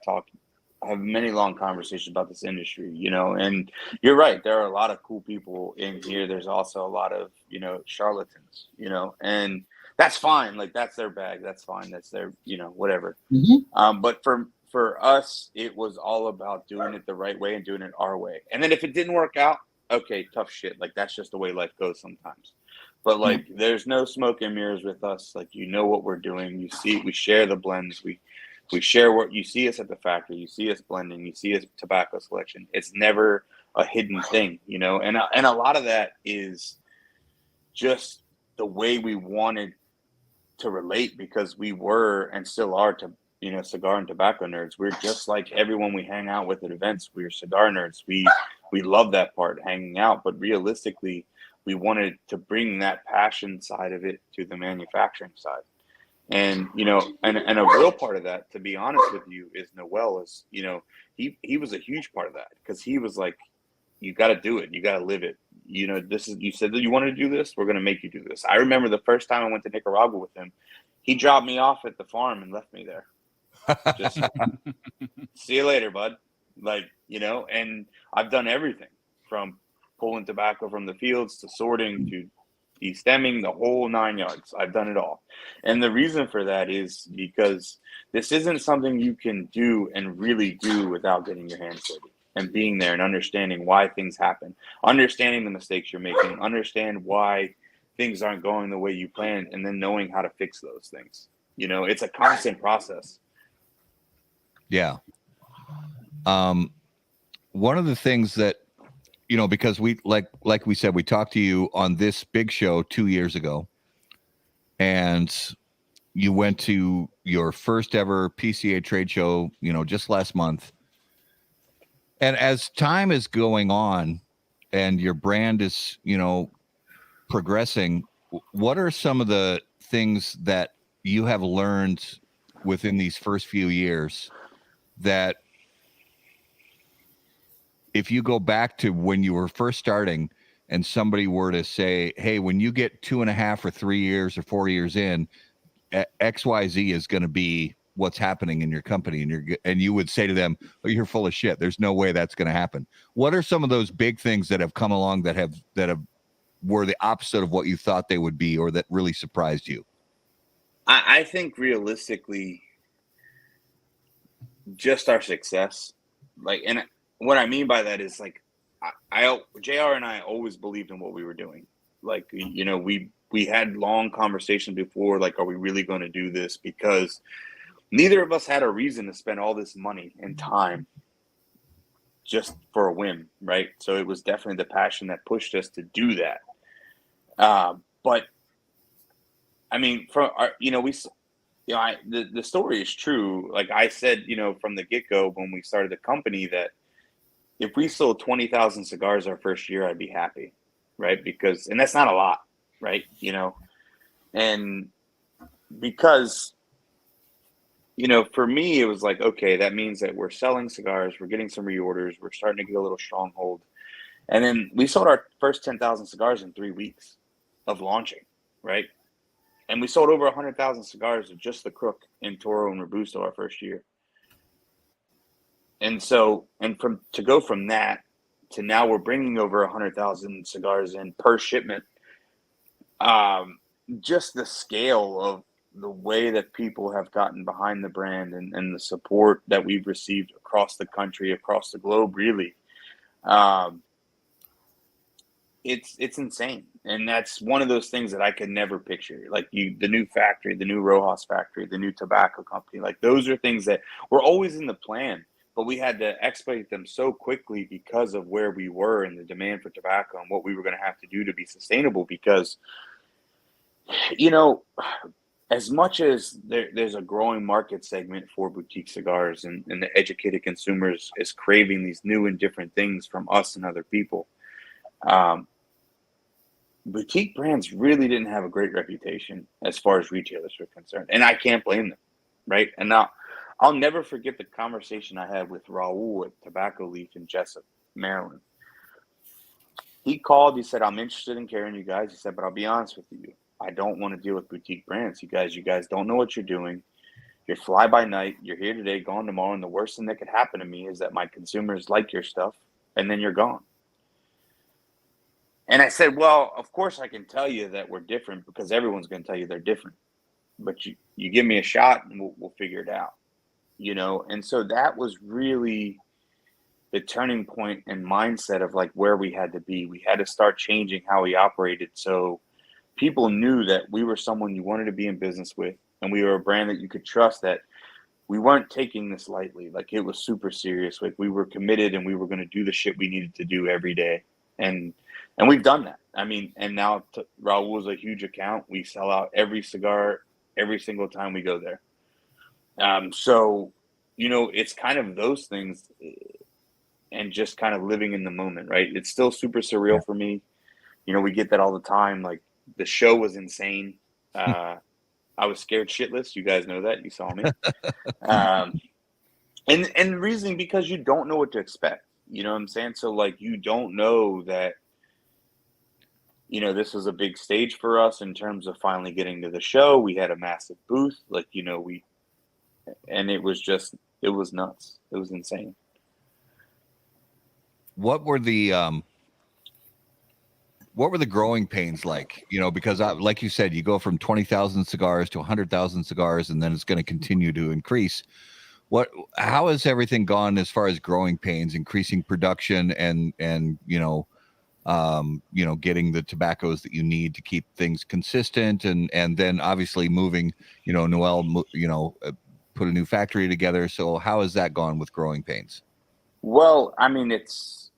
have many long conversations about this industry, you know, and you're right. There are a lot of cool people in here. There's also a lot of, you know, charlatans, you know, and that's fine. Like, that's their bag. That's fine. That's their, you know, whatever. Mm-hmm. But for us, it was all about doing it the right way and doing it our way. And then if it didn't work out, okay, tough shit. Like, that's just the way life goes sometimes. But like, there's no smoke and mirrors with us. Like, you know what we're doing. You see, we share the blends. We share what you see us at the factory. You see us blending. You see us tobacco selection. It's never a hidden thing, you know. And a lot of that is just the way we wanted to relate, because we were and still are, to, you know, cigar and tobacco nerds. We're just like everyone we hang out with at events. We're cigar nerds. We love that part, hanging out. But realistically, we wanted to bring that passion side of it to the manufacturing side. And, you know, and a real part of that, to be honest with you, is Noel. Is, you know, he was a huge part of that, because he was like, you got to do it. You got to live it. You know, you said that you wanted to do this. We're going to make you do this. I remember the first time I went to Nicaragua with him, he dropped me off at the farm and left me there. Just see you later, bud. Like, you know, and I've done everything from pulling tobacco from the fields to sorting to de-stemming, the whole 9 yards. I've done it all. And the reason for that is because this isn't something you can do and really do without getting your hands dirty and being there and understanding why things happen, understanding the mistakes you're making, understand why things aren't going the way you planned, and then knowing how to fix those things. You know, it's a constant process. Yeah. One of the things that, you know, because we like we said, we talked to you on this big show 2 years ago, and you went to your first ever PCA trade show, you know, just last month. And as time is going on and your brand is, you know, progressing, what are some of the things that you have learned within these first few years that, if you go back to when you were first starting and somebody were to say, hey, when you get 2.5 or 3 years or 4 years in, XYZ is going to be what's happening in your company, and you would say to them, oh, you're full of shit. There's no way that's going to happen. What are some of those big things that have come along that have were the opposite of what you thought they would be, or that really surprised you? I think realistically, just our success, like, and what I mean by that is like, JR and I always believed in what we were doing. Like, you know, we had long conversations before, like, are we really going to do this? Because neither of us had a reason to spend all this money and time just for a whim, right? So it was definitely the passion that pushed us to do that. But I mean, the story is true. Like I said, you know, from the get-go when we started the company, that if we sold 20,000 cigars our first year, I'd be happy, right? And that's not a lot, right? You know, and because, you know, for me, it was like, okay, that means that we're selling cigars, we're getting some reorders, we're starting to get a little stronghold. And then we sold our first 10,000 cigars in 3 weeks of launching, right? And we sold over 100,000 cigars of just the Crook in Toro and Robusto our first year. And so, to go from that to now we're bringing over 100,000 cigars in per shipment. Just the scale of the way that people have gotten behind the brand and the support that we've received across the country, across the globe, really, it's insane. And that's one of those things that I could never picture. Like the new factory, the new Rojas factory, the new tobacco company, like those are things that were always in the plan, but we had to expedite them so quickly because of where we were and the demand for tobacco and what we were going to have to do to be sustainable. Because, you know, as much as there's a growing market segment for boutique cigars and the educated consumers is craving these new and different things from us and other people, boutique brands really didn't have a great reputation as far as retailers were concerned. And I can't blame them, right? And now I'll never forget the conversation I had with Raul at Tobacco Leaf in Jessup, Maryland. He called, he said, I'm interested in carrying you guys. He said, but I'll be honest with you, I don't want to deal with boutique brands. You guys don't know what you're doing. You're fly by night. You're here today, gone tomorrow. And the worst thing that could happen to me is that my consumers like your stuff and then you're gone. And I said, well, of course I can tell you that we're different because everyone's going to tell you they're different. But you give me a shot and we'll figure it out, you know? And so that was really the turning point and mindset of like where we had to be. We had to start changing how we operated. So people knew that we were someone you wanted to be in business with. And we were a brand that you could trust, that we weren't taking this lightly. Like it was super serious. Like we were committed and we were going to do the shit we needed to do every day. And we've done that. I mean, and now Raul is a huge account. We sell out every cigar every single time we go there. So, you know, it's kind of those things and just kind of living in the moment, right? It's still super surreal for me. You know, we get that all the time. Like the show was insane. I was scared shitless. You guys know that. You saw me. And the reason, because you don't know what to expect. You know what I'm saying? So like, you don't know that, you know, this was a big stage for us in terms of finally getting to the show. We had a massive booth, like, you know, and it was nuts. It was insane. What were the growing pains like? You know, because like you said, you go from 20,000 cigars to 100,000 cigars, and then it's going to continue to increase. How has everything gone as far as growing pains, increasing production, and getting the tobaccos that you need to keep things consistent, and then obviously moving, you know, Noel, put a new factory together. So how has that gone with growing pains? Well, I mean, it's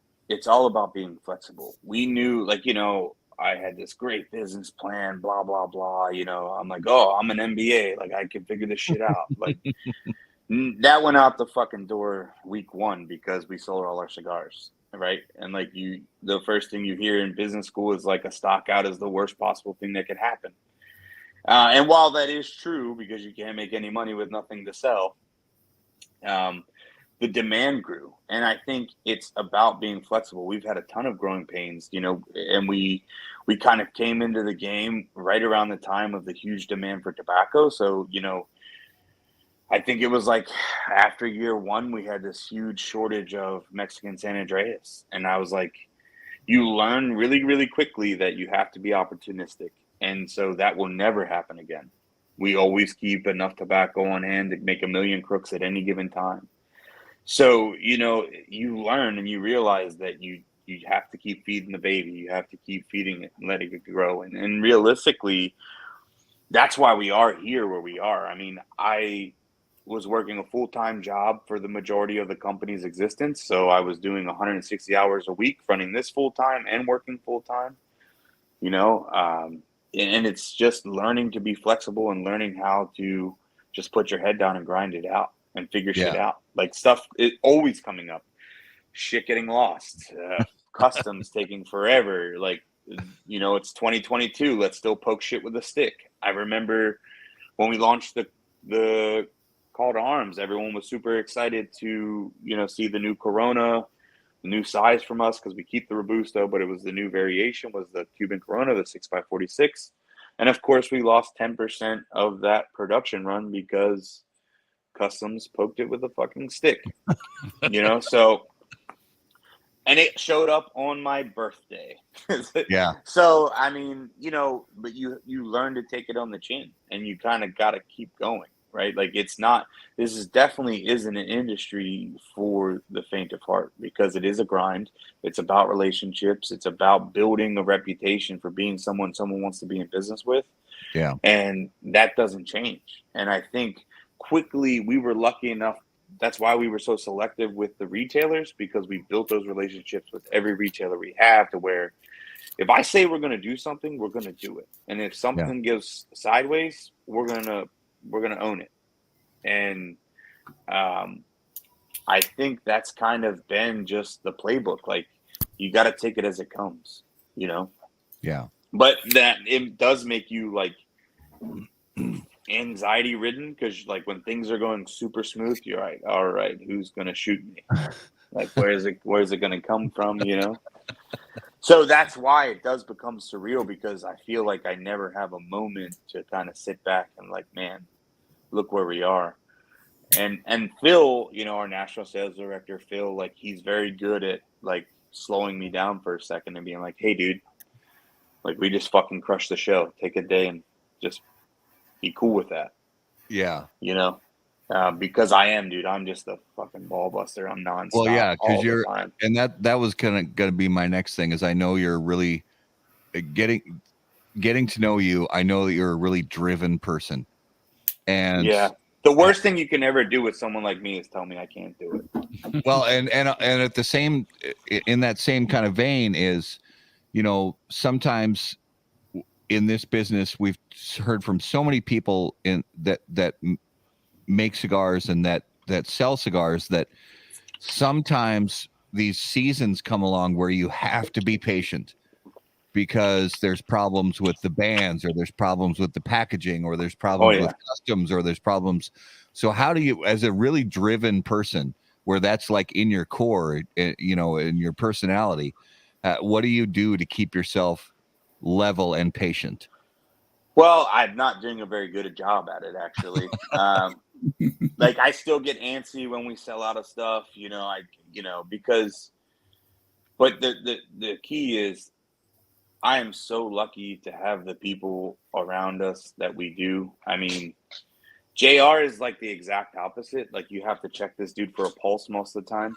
all about being flexible. We knew, like, you know, I had this great business plan, blah, blah, blah. You know, I'm like, oh, I'm an MBA. Like, I can figure this shit out. Like, that went out the fucking door week one because we sold all our cigars, right? And like the first thing you hear in business school is like a stock out is the worst possible thing that could happen. And while that is true, because you can't make any money with nothing to sell, the the demand grew. And I think it's about being flexible. We've had a ton of growing pains, you know, and we kind of came into the game right around the time of the huge demand for tobacco. So, you know, I think it was like after year one, we had this huge shortage of Mexican San Andreas. And I was like, you learn really, really quickly that you have to be opportunistic. And so that will never happen again. We always keep enough tobacco on hand to make a million crooks at any given time. So, you know, you learn and you realize that you have to keep feeding the baby. You have to keep feeding it and letting it grow. And realistically, that's why we are here where we are. I mean, I was working a full-time job for the majority of the company's existence. So I was doing 160 hours a week, running this full-time and working full-time, you know, and it's just learning to be flexible and learning how to just put your head down and grind it out and figure shit out. Like stuff is always coming up, shit getting lost, customs taking forever. Like, you know, it's 2022. Let's still poke shit with a stick. I remember when we launched the call to arms, everyone was super excited to, you know, see the new Corona, the new size from us, because we keep the Robusto, but it was the new variation was the Cuban Corona, the 6x46. And of course, we lost 10% of that production run because customs poked it with a fucking stick, you know? So, and it showed up on my birthday. Yeah. So, I mean, you know, but you learn to take it on the chin and you kind of got to keep going, right? Like this is definitely isn't an industry for the faint of heart because it is a grind. It's about relationships. It's about building a reputation for being someone wants to be in business with. Yeah. And that doesn't change. And I think quickly we were lucky enough. That's why we were so selective with the retailers, because we built those relationships with every retailer we have to where if I say we're going to do something, we're going to do it. And if something gives sideways, we're going to own it. And I think that's kind of been just the playbook. Like you got to take it as it comes, you know? Yeah. But that it does make you like anxiety ridden because like when things are going super smooth, you're like, all right, who's going to shoot me? Like, where's it going to come from? You know? So that's why it does become surreal, because I feel like I never have a moment to kind of sit back and like, man, look where we are. And Phil, you know, our national sales director, Phil, like he's very good at like slowing me down for a second and being like, hey, dude, like we just fucking crushed the show. Take a day and just be cool with that. Yeah. You know, because I am, dude. I'm just a fucking ball buster. I'm nonstop. Well, yeah, because you're, time. And that was gonna be my next thing. Is I know you're really getting to know you. I know that you're a really driven person, and yeah, the worst thing you can ever do with someone like me is tell me I can't do it. Well, and at the same in that same kind of vein is, you know, sometimes in this business we've heard from so many people in that make cigars and that sell cigars that sometimes these seasons come along where you have to be patient because there's problems with the bands, or there's problems with the packaging, or there's problems with customs, or there's problems. So how do you, as a really driven person where that's like in your core, you know, in your personality, what do you do to keep yourself level and patient? Well, I'm not doing a very good a job at it, actually. Like I still get antsy when we sell out of stuff, you know, because, but the key is I am so lucky to have the people around us that we do. I mean, JR is like the exact opposite. Like you have to check this dude for a pulse most of the time,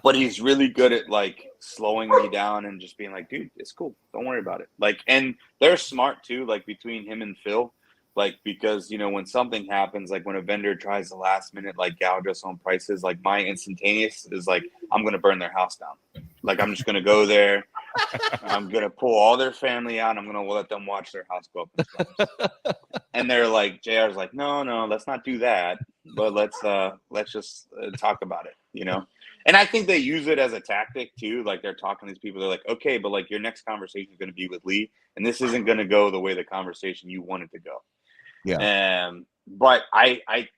but he's really good at like slowing me down and just being like, dude, it's cool. Don't worry about it. Like, and they're smart too, like between him and Phil, like, because, you know, when something happens, like when a vendor tries to last minute, like gouge us on prices, like my instantaneous is like, I'm going to burn their house down. Like, I'm just going to go there. I'm going to pull all their family out. I'm going to let them watch their house go up in flames. And they're like, JR's like, no, let's not do that. But let's just talk about it, you know? And I think they use it as a tactic too. Like they're talking to these people. They're like, okay, but like your next conversation is going to be with Lee. And this isn't going to go the way the conversation you want it to go. Yeah. But I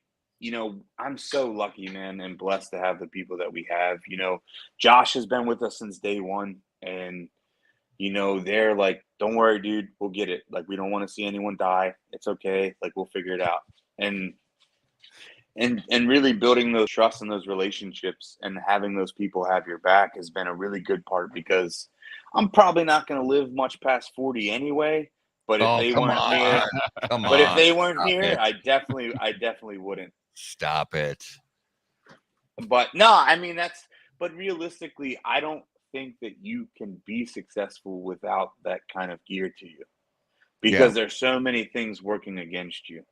I'm so lucky, man, and blessed to have the people that we have. Josh has been with us since day one, and they're like, don't worry, dude, we'll get it. Like, we don't want to see anyone die. It's okay. Like, we'll figure it out. And really building those trust and those relationships and having those people have your back has been a really good part, because I'm probably not going to live much past 40 anyway. But if they weren't here, if they weren't here, I definitely wouldn't. Stop it. But no, I mean, but realistically, I don't think that you can be successful without that kind of gear to you, because there's so many things working against you.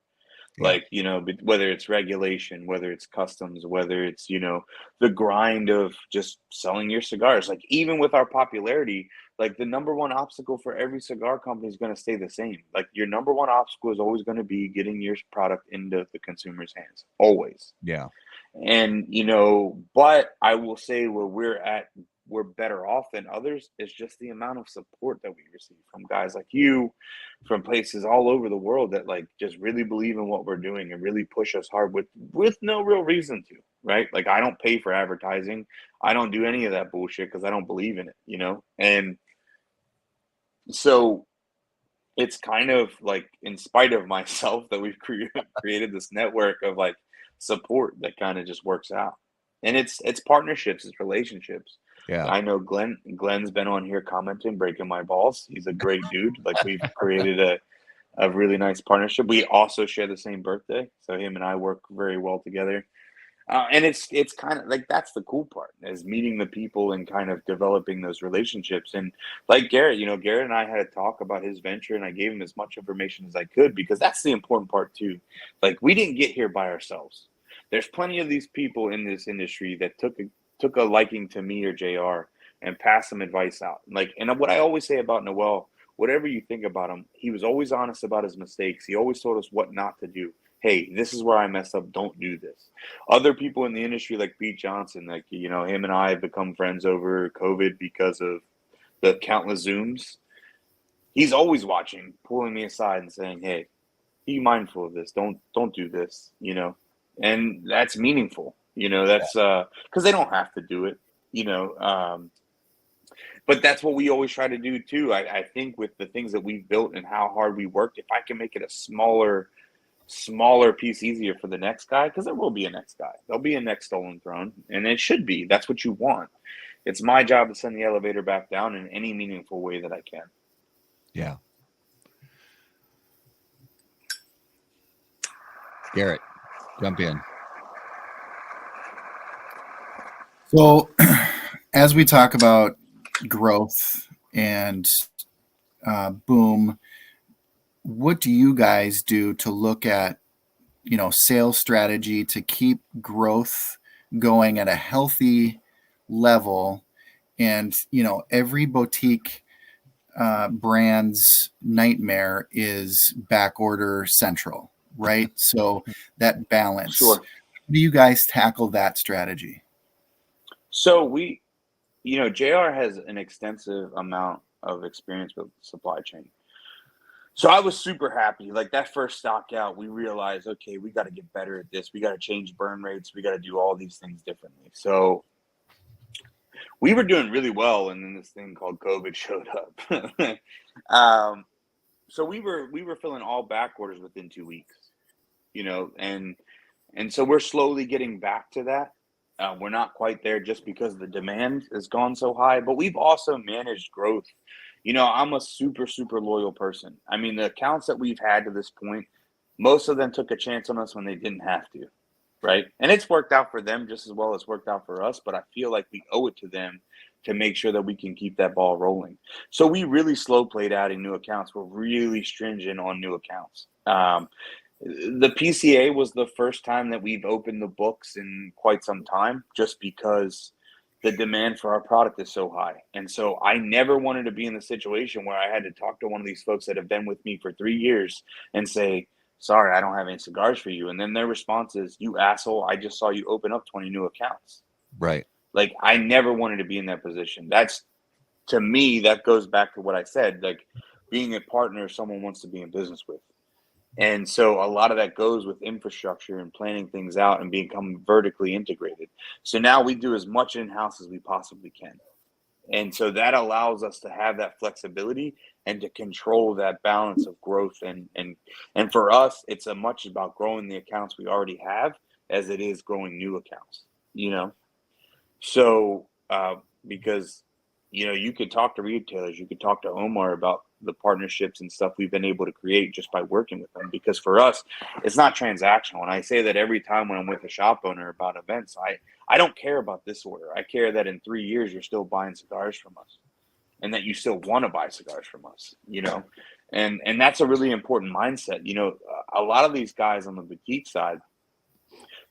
Like, whether it's regulation, whether it's customs, whether it's, the grind of just selling your cigars. Like, even with our popularity, like, the number one obstacle for every cigar company is going to stay the same. Like, your number one obstacle is always going to be getting your product into the consumer's hands. Always. Yeah. And, but I will say where we're better off than others is just the amount of support that we receive from guys like you, from places all over the world that like just really believe in what we're doing and really push us hard with no real reason to, right? Like, I don't pay for advertising. I don't do any of that bullshit because I don't believe in it, And so it's kind of like, in spite of myself, that we've created this network of like support that kind of just works out. And it's partnerships, it's relationships. Yeah. I know Glenn's been on here commenting, breaking my balls. He's a great dude. Like, we've created a really nice partnership. We also share the same birthday, so him and I work very well together. And it's kind of like, that's the cool part, is meeting the people and kind of developing those relationships. And like Garrett, Garrett and I had a talk about his venture, and I gave him as much information as I could, because that's the important part too. Like, we didn't get here by ourselves. There's plenty of these people in this industry that took a liking to me or JR and passed some advice out. Like, and what I always say about Noel, whatever you think about him, he was always honest about his mistakes. He always told us what not to do. Hey, this is where I messed up. Don't do this. Other people in the industry, like Pete Johnson, like, him and I have become friends over COVID because of the countless Zooms. He's always watching, pulling me aside and saying, hey, be mindful of this. Don't do this, and that's meaningful. That's because they don't have to do it, but that's what we always try to do too. I think with the things that we've built and how hard we worked, if I can make it a smaller piece easier for the next guy, because there will be a next guy. There'll be a next Stolen Throne, and it should be. That's what you want. It's my job to send the elevator back down in any meaningful way that I can. Yeah. Garrett, jump in. So, as we talk about growth and boom, what do you guys do to look at, sales strategy to keep growth going at a healthy level? And, every boutique brand's nightmare is back order central, right? So that balance. Sure. How do you guys tackle that strategy? So JR has an extensive amount of experience with supply chain. So I was super happy. Like, that first stock out, we realized, okay, we got to get better at this. We got to change burn rates. We got to do all these things differently. So we were doing really well, and then this thing called COVID showed up. So we were filling all back orders within 2 weeks, and so we're slowly getting back to that. We're not quite there just because the demand has gone so high, but we've also managed growth. I'm a super, super loyal person. I mean, the accounts that we've had to this point, most of them took a chance on us when they didn't have to, right? And it's worked out for them just as well as worked out for us, but I feel like we owe it to them to make sure that we can keep that ball rolling. So we really slow played adding new accounts. We're really stringent on new accounts. The PCA was the first time that we've opened the books in quite some time, just because the demand for our product is so high. And so I never wanted to be in the situation where I had to talk to one of these folks that have been with me for 3 years and say, sorry, I don't have any cigars for you. And then their response is, you asshole, I just saw you open up 20 new accounts. Right. Like, I never wanted to be in that position. That's, to me, that goes back to what I said, like, being a partner someone wants to be in business with. And so a lot of that goes with infrastructure and planning things out and become vertically integrated. So now we do as much in-house as we possibly can. And so that allows us to have that flexibility and to control that balance of growth. And for us, it's as much about growing the accounts we already have as it is growing new accounts, you know? So, because, you know, you could talk to retailers, you could talk to Omar about the partnerships and stuff we've been able to create just by working with them. Because for us, it's not transactional. And I say that every time when I'm with a shop owner about events, I don't care about this order. I care that in 3 years, you're still buying cigars from us and that you still want to buy cigars from us, you know? And that's a really important mindset. You know, a lot of these guys on the boutique side,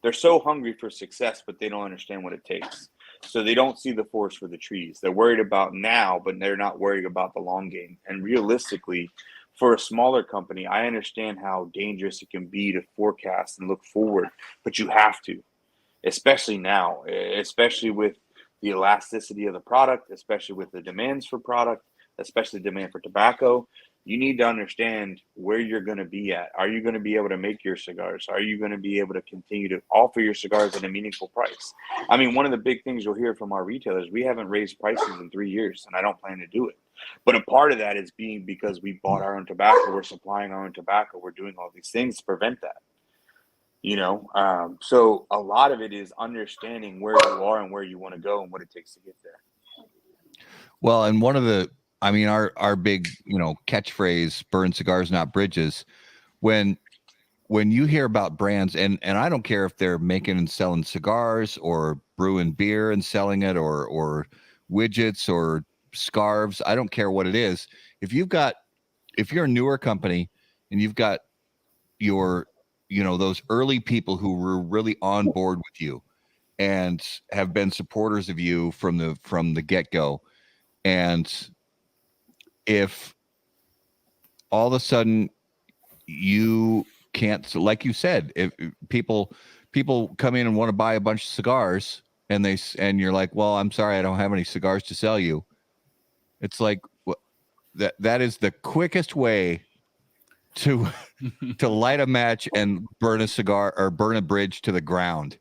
they're so hungry for success, but they don't understand what it takes. So they don't see the forest for the trees. They're worried about now, but they're not worried about the long game. And realistically, for a smaller company, I understand how dangerous it can be to forecast and look forward, but you have to, especially now, especially with the elasticity of the product, especially with the demands for product, especially demand for tobacco. You need to understand where you're going to be at. Are you going to be able to make your cigars? Are you going to be able to continue to offer your cigars at a meaningful price? I mean, one of the big things you'll hear from our retailers, we haven't raised prices in 3 years, and I don't plan to do it. But a part of that is being because we bought our own tobacco, we're supplying our own tobacco, we're doing all these things to prevent that. You know, so a lot of it is understanding where you are and where you want to go and what it takes to get there. Well, and one of the, I mean, our big, you know, catchphrase, burn cigars, not bridges. When you hear about brands, and I don't care if they're making and selling cigars or brewing beer and selling it, or widgets or scarves, I don't care what it is. If you're a newer company and you've got your, you know, those early people who were really on board with you and have been supporters of you from the get-go, and if all of a sudden you can't, like you said, if people come in and want to buy a bunch of cigars and you're like, well, I'm sorry, I don't have any cigars to sell you. It's like, that is the quickest way to light a match and burn a cigar or burn a bridge to the ground.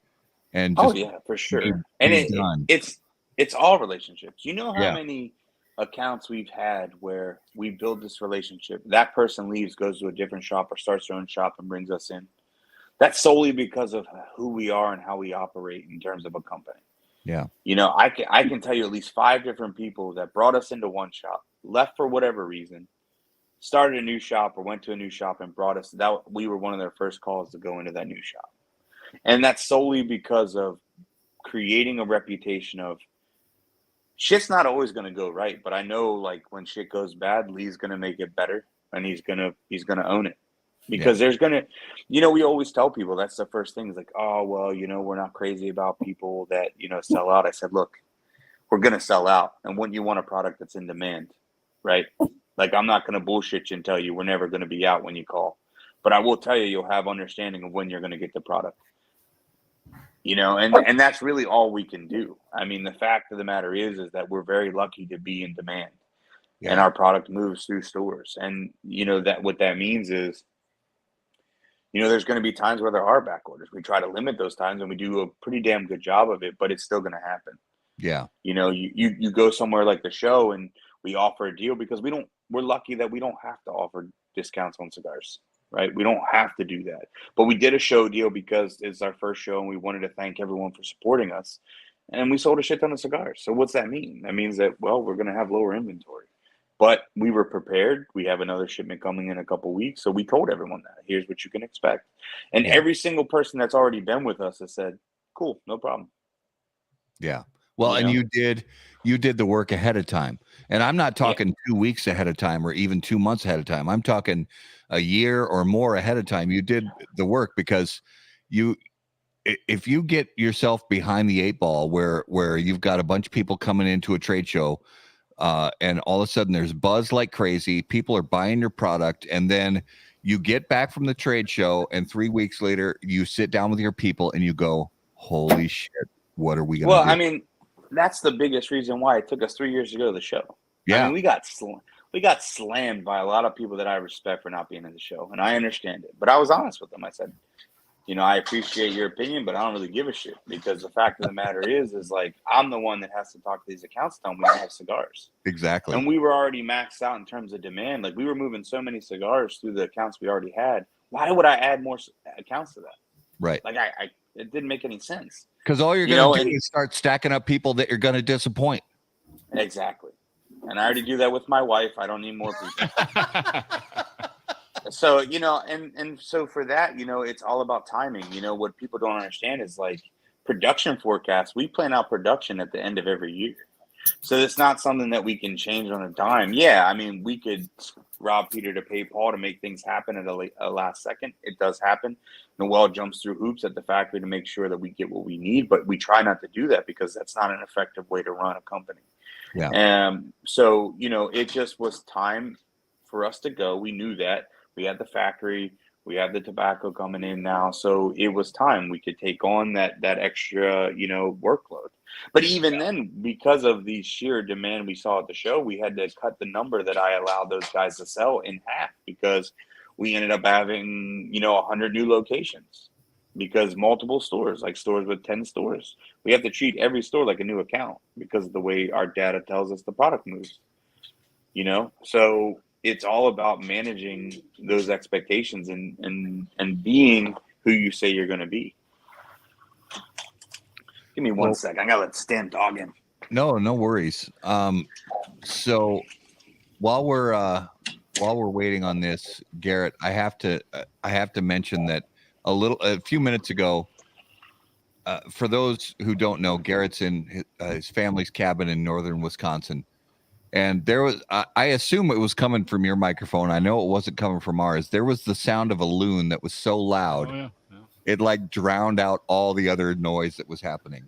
And just, yeah, for sure. And it's all relationships. You know how many accounts we've had where we build this relationship, that person leaves, goes to a different shop or starts their own shop and brings us in. That's solely because of who we are and how we operate in terms of a company. Yeah. You know, I can tell you at least 5 different people that brought us into one shop, left for whatever reason, started a new shop or went to a new shop and brought us, that we were one of their first calls to go into that new shop. And that's solely because of creating a reputation of, shit's not always going to go right, but I know, like, when shit goes bad, Lee's going to make it better, and he's going to own it. Because there's going to, you know, we always tell people, that's the first thing, is like, oh, well, you know, we're not crazy about people that, you know, sell out. I said, look, we're going to sell out. And when you want a product that's in demand, right? Like, I'm not going to bullshit you and tell you we're never going to be out when you call. But I will tell you, you'll have understanding of when you're going to get the product. You know, and that's really all we can do. I mean, the fact of the matter is that we're very lucky to be in demand, and our product moves through stores. And, you know, that what that means is, you know, there's going to be times where there are back orders. We try to limit those times, and we do a pretty damn good job of it, but it's still going to happen. Yeah. You know, you go somewhere like the show and we offer a deal because we're lucky that we don't have to offer discounts on cigars. Right? We don't have to do that. But we did a show deal because it's our first show and we wanted to thank everyone for supporting us. And we sold a shit ton of cigars. So what's that mean? That means that, well, we're going to have lower inventory. But we were prepared. We have another shipment coming in a couple weeks. So we told everyone that. Here's what you can expect. And every single person that's already been with us has said, cool, no problem. Yeah. Well, and you did the work ahead of time. And I'm not talking 2 weeks ahead of time or even 2 months ahead of time. I'm talking a year or more ahead of time. You did the work because if you get yourself behind the 8 ball where you've got a bunch of people coming into a trade show and all of a sudden there's buzz like crazy, people are buying your product, and then you get back from the trade show and 3 weeks later you sit down with your people and you go, holy shit, what are we going to do? I mean, that's the biggest reason why it took us 3 years to go to the show. Yeah. I mean, we got we got slammed by a lot of people that I respect for not being in the show, and I understand it. But I was honest with them. I said, I appreciate your opinion, but I don't really give a shit, because the fact of the matter is like, I'm the one that has to talk to these accounts when we don't have cigars. Exactly. And we were already maxed out in terms of demand. Like, we were moving so many cigars through the accounts we already had. Why would I add more accounts to that? Right. Like, it didn't make any sense. Because all you're going to do is start stacking up people that you're going to disappoint. Exactly. And I already do that with my wife. I don't need more people. So, and so for that, it's all about timing. What people don't understand is, like, production forecasts. We plan out production at the end of every year. So it's not something that we can change on a dime. Yeah, I mean, we could rob Peter to pay Paul to make things happen at a last second. It does happen. Noel jumps through hoops at the factory to make sure that we get what we need, but we try not to do that, because that's not an effective way to run a company. Yeah. So, it just was time for us to go. We knew that. We had the factory. We have the tobacco coming in now. So it was time we could take on that extra, workload. But even then, because of the sheer demand we saw at the show, we had to cut the number that I allowed those guys to sell in half, because we ended up having, 100 new locations, because multiple stores, like stores with 10 stores, we have to treat every store like a new account because of the way our data tells us the product moves, so it's all about managing those expectations and being who you say you're going to be. Give me one sec. I got to let Stan dog in. No worries. So while we're waiting on this, Garrett, I have to mention that a few minutes ago, for those who don't know, Garrett's in his family's cabin in northern Wisconsin. And there was, I assume it was coming from your microphone. I know it wasn't coming from ours. There was the sound of a loon that was so loud, it like drowned out all the other noise that was happening.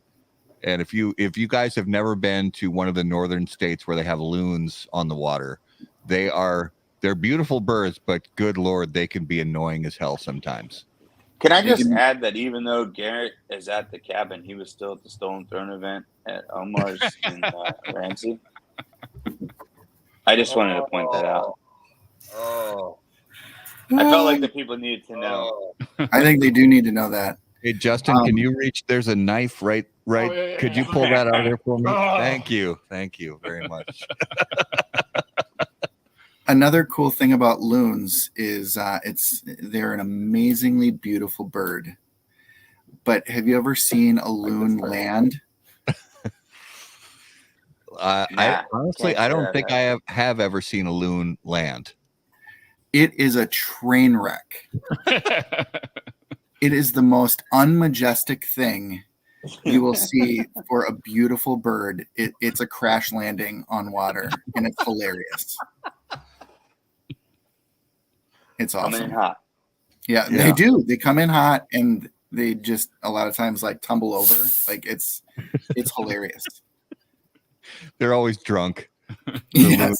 And if you guys have never been to one of the northern states where they have loons on the water, they're beautiful birds, but good Lord, they can be annoying as hell sometimes. Can I just add that even though Garrett is at the cabin, he was still at the Stolen Throne event at Omar's in Ramsey? I just wanted to point that out. I felt like the people needed to know. I think they do need to know that. Hey, Justin, can you reach? There's a knife right. Yeah. Could you pull that out of there for me? Thank you very much. Another cool thing about loons is they're an amazingly beautiful bird. But have you ever seen a loon land? I honestly, I don't think I have ever seen a loon land. It is a train wreck. It is the most unmajestic thing you will see for a beautiful bird. It's a crash landing on water, and it's hilarious. It's awesome. Coming in hot. Yeah, they do. They come in hot, and they just a lot of times like tumble over. Like it's hilarious. They're always drunk. Yes.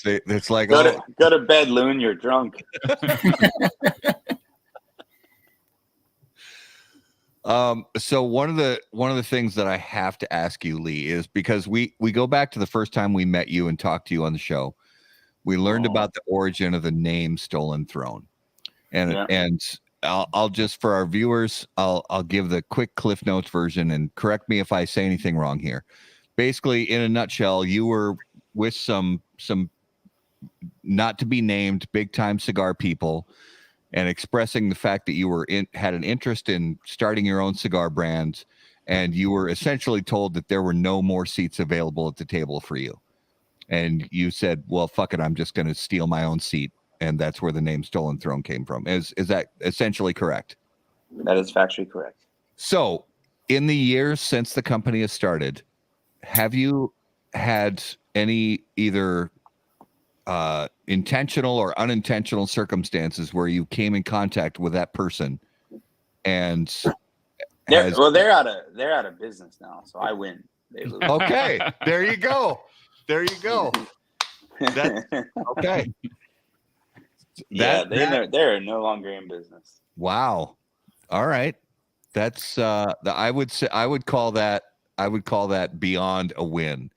It's like go to bed, loon. You're drunk. So one of the things that I have to ask you, Lee, is because we go back to the first time we met you and talked to you on the show. We learned about the origin of the name Stolen Throne, and I'll just, for our viewers, I'll give the quick Cliff Notes version, and correct me if I say anything wrong here. Basically, in a nutshell, you were with some not to be named big time cigar people, and expressing the fact that you had an interest in starting your own cigar brand, and you were essentially told that there were no more seats available at the table for you. And you said, well, fuck it, I'm just going to steal my own seat. And that's where the name Stolen Throne came from. Is that essentially correct? That is factually correct. So in the years since the company has started, have you had any either intentional or unintentional circumstances where you came in contact with that person and they're out of business now, so I win. They lose. Okay, there you go. That's okay. They're no longer in business. Wow. All right. That's I would call that beyond a win.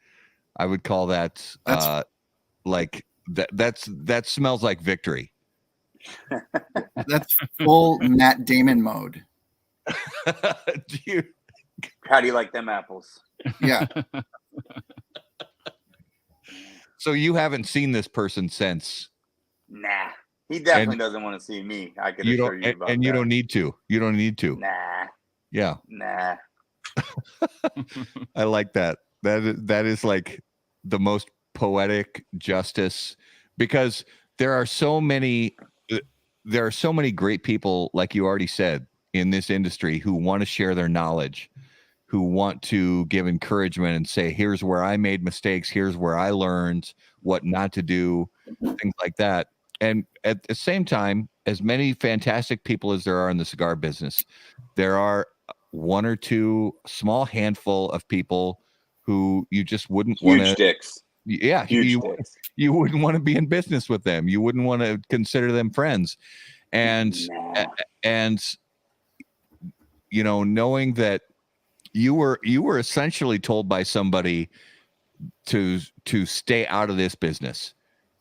I would call that like that smells like victory. That's full Matt Damon mode. How do you like them apples? Yeah. So you haven't seen this person since? Nah, he definitely doesn't want to see me. I can assure you about that. And you don't need to. You don't need to. Nah. Yeah. Nah. I like that. That is like the most poetic justice, because there are so many great people, like you already said, in this industry who want to share their knowledge, who want to give encouragement and say, here's where I made mistakes, here's where I learned what not to do, things like that. And at the same time, as many fantastic people as there are in the cigar business, there are one or two small handful of people who you just wouldn't want to. Huge dicks. Yeah, Huge dicks. You wouldn't want to be in business with them. You wouldn't want to consider them friends. And you know, knowing that you were essentially told by somebody to stay out of this business.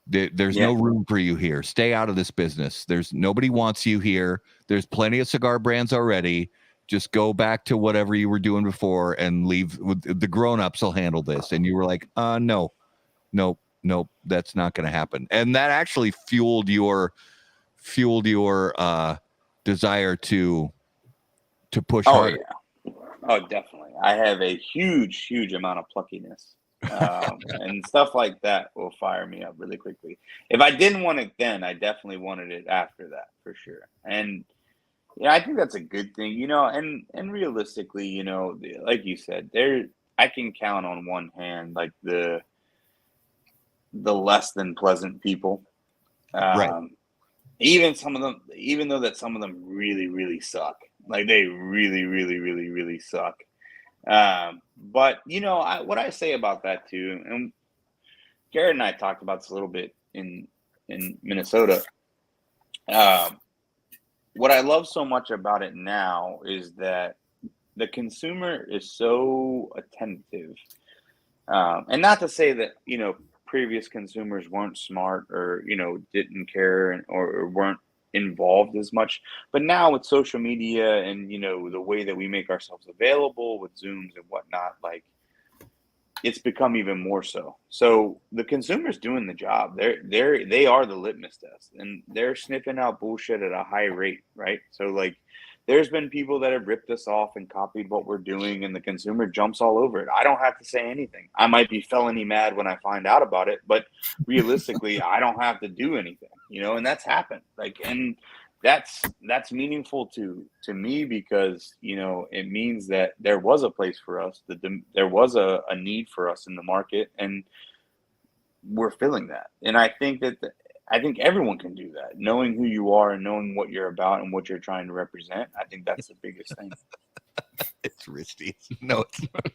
There's no room for you here. Stay out of this business. Nobody wants you here. There's plenty of cigar brands already. Just go back to whatever you were doing before and leave. The grown-ups will handle this. And you were like, no, that's not going to happen. And that actually fueled your desire to push harder. Yeah. Oh, definitely. I have a huge amount of pluckiness. And stuff like that will fire me up really quickly. If I didn't want it then, I definitely wanted it after that, for sure. And yeah, I think that's a good thing, you know, and realistically, you know, like you said, I can count on one hand, like the less than pleasant people. Right. Even though some of them really, really suck. Like they really, really, really, really suck. But you know, what I say about that too, and Garrett and I talked about this a little bit in Minnesota. What I love so much about it now is that the consumer is so attentive. And not to say that, you know, previous consumers weren't smart or, you know, didn't care or weren't involved as much. But now with social media and, you know, the way that we make ourselves available with Zooms and whatnot, like it's become even more so. So the consumer's doing the job. They are the litmus test, and they're sniffing out bullshit at a high rate, right? So like there's been people that have ripped us off and copied what we're doing, and the consumer jumps all over it. I don't have to say anything. I might be felony mad when I find out about it, but realistically, I don't have to do anything, you know, and that's happened. Like, and that's meaningful to me because, you know, it means that there was a place for us, that there was a need for us in the market, and we're filling that. And I think I think everyone can do that. Knowing who you are and knowing what you're about and what you're trying to represent, I think that's the biggest thing. It's risky. No, it's not.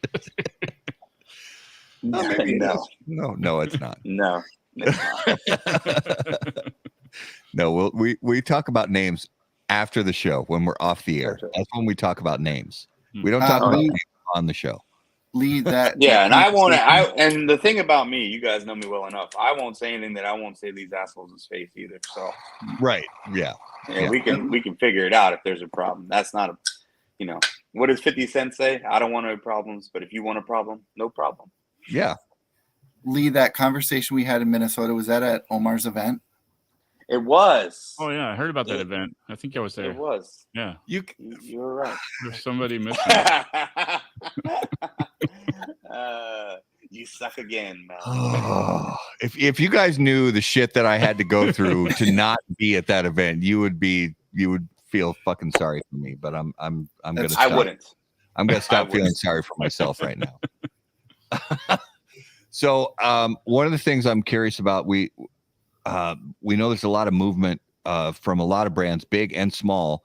No, maybe no. No, it's not. No, it's not. No, we talk about names after the show when we're off the air. That's when we talk about names. We don't talk about names on the show. Lee, that yeah, and I won't. And the thing about me, you guys know me well enough. I won't say anything that I won't say these assholes' face either. So, right, yeah. We can figure it out if there's a problem. That's not a, you know, what does 50 Cent say? I don't want no problems, but if you want a problem, no problem. Yeah. Lee, that conversation we had in Minnesota, was that at Omar's event? It was. Oh yeah, I heard about that event. I think I was there. It was. Yeah. You were right. There's somebody missing. You suck again, man. Oh, if you guys knew the shit that I had to go through to not be at that event, you would feel fucking sorry for me. But I'm gonna stop. I wouldn't. I'm gonna stop feeling sorry for myself right now. So one of the things I'm curious about, we know there's a lot of movement from a lot of brands, big and small,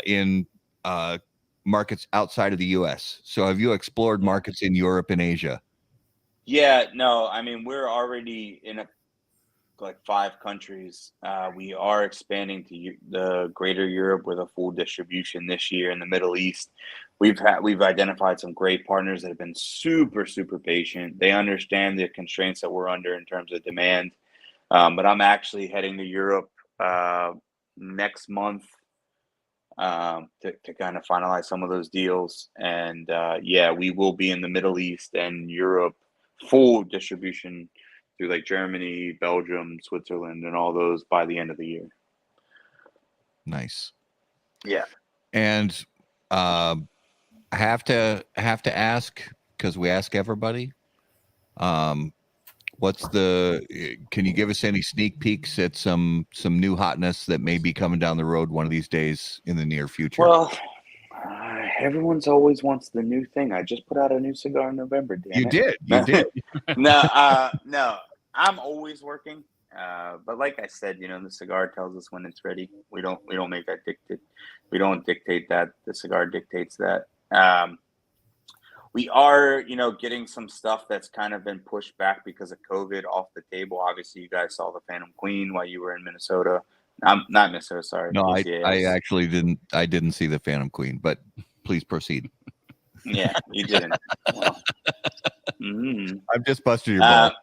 in markets outside of the U.S. So have you explored markets in Europe and Asia? Yeah, no, I mean, we're already in like 5 countries. We are expanding to the greater Europe with a full distribution this year. In the Middle East, we've identified some great partners that have been super, super patient. They understand the constraints that we're under in terms of demand. But I'm actually heading to Europe next month to kind of finalize some of those deals. And yeah, we will be in the Middle East and Europe, full distribution through like Germany, Belgium, Switzerland, and all those by the end of the year. Nice. Yeah. And I have to ask, because we ask everybody, can you give us any sneak peeks at some new hotness that may be coming down the road one of these days in the near future? Well, everyone's always wants the new thing. I just put out a new cigar in November. Damn it. You did. No, I'm always working. But like I said, the cigar tells us when it's ready. We don't make that dictate. We don't dictate that. The cigar dictates that. We are, getting some stuff that's kind of been pushed back because of COVID off the table. Obviously, you guys saw the Phantom Queen while you were in Minnesota. Not Minnesota, sorry. No, I actually didn't. I didn't see the Phantom Queen, but please proceed. Yeah, you didn't. Well, I've just busted your ball.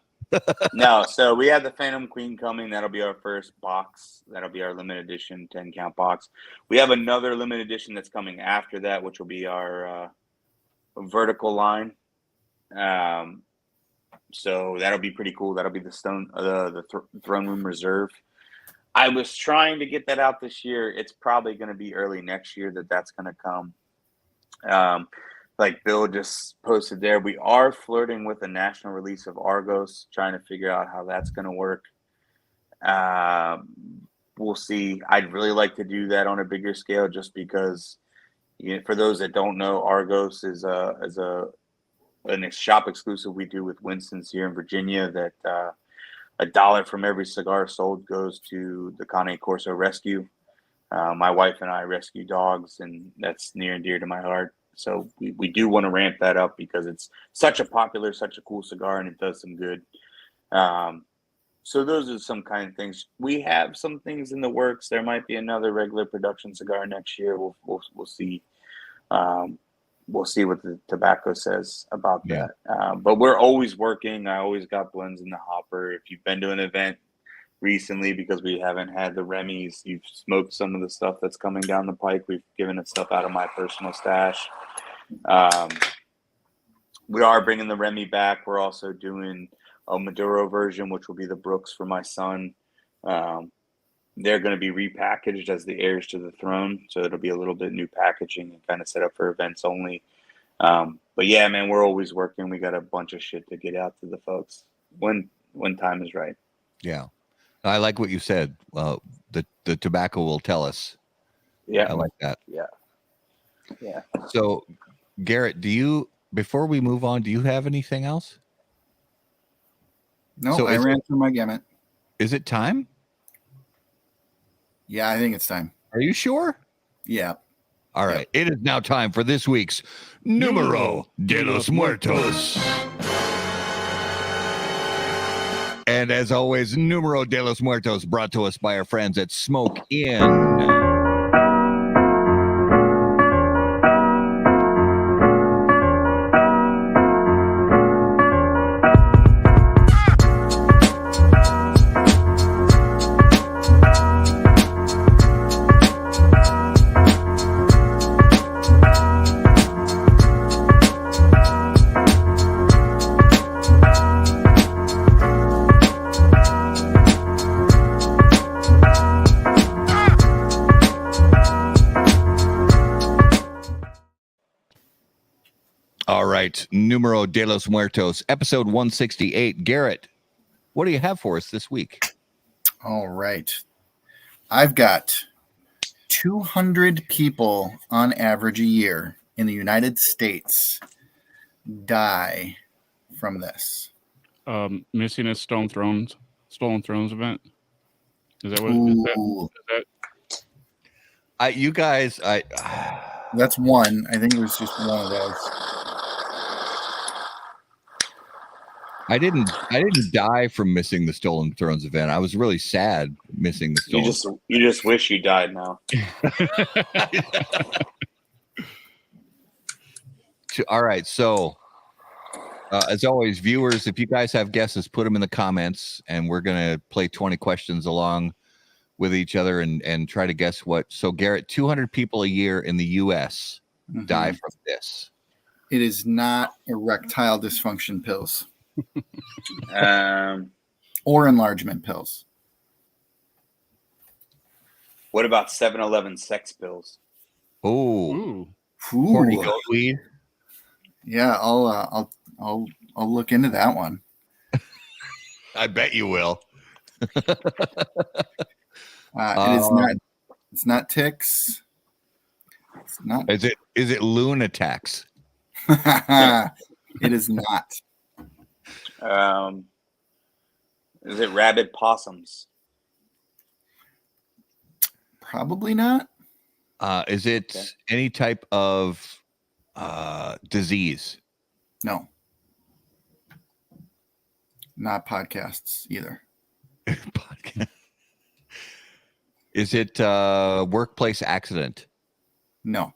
No, so we have the Phantom Queen coming. That'll be our first box. That'll be our limited edition 10-count box. We have another limited edition that's coming after that, which will be our vertical line. So that'll be pretty cool. That'll be the Throne Room Reserve. I was trying to get that out this year. It's probably going to be early next year that's going to come. Like Bill just posted there, we are flirting with a national release of Argos, trying to figure out how that's going to work. We'll see. I'd really like to do that on a bigger scale, just because, for those that don't know, Argos is a shop exclusive we do with Winston's here in Virginia. That $1 from every cigar sold goes to the Cane Corso Rescue. My wife and I rescue dogs, and that's near and dear to my heart. So we do want to ramp that up because it's such a popular, such a cool cigar, and it does some good. So those are some kind of things. We have some things in the works. There might be another regular production cigar next year. We'll see. We'll see what the tobacco says about that. But we're always working. I always got blends in the hopper. If you've been to an event recently, because we haven't had the Remy's, you've smoked some of the stuff that's coming down the pike. We've given it stuff out of my personal stash. We are bringing the Remy back. We're also doing a Maduro version, which will be the Brooks for my son. They're going to be repackaged as the heirs to the throne, so it'll be a little bit new packaging and kind of set up for events only. But yeah, man, we're always working. We got a bunch of shit to get out to the folks when time is right. Yeah, I like what you said. The tobacco will tell us. Yeah, I like that. Yeah. So, Garrett, before we move on, do you have anything else? No, So I ran through my gamut. Is it time? Yeah, I think it's time. Are you sure? Yeah. All right. It is now time for this week's Numero de los Muertos. And as always, Numero de los Muertos brought to us by our friends at Smoke Inn. All right, Numero de los Muertos, episode 168. Garrett, what do you have for us this week? All right. I've got 200 people on average a year in the United States die from this. Missing a Stolen Thrones event. Is that what? Is that? You guys, That's one. I think it was just one of those. I didn't die from missing the Stolen Thrones event. I was really sad missing the Stolen. You just wish you died now. All right, so As always, viewers, if you guys have guesses, put them in the comments, and we're gonna play 20 questions along with each other and try to guess what. So, Garrett, 200 people a year in the U.S. die from this. It is not erectile dysfunction pills or enlargement pills. What about 7-Eleven sex pills? Oh, Ooh. horny goat weed. Yeah, I'll look into that one. I bet you will. It is not. It's not ticks. It's not. Is it loon attacks? It is not. Is it rabid possums? Probably not. Is it any type of disease? No. Not podcasts either. Podcast. Is it workplace accident? No.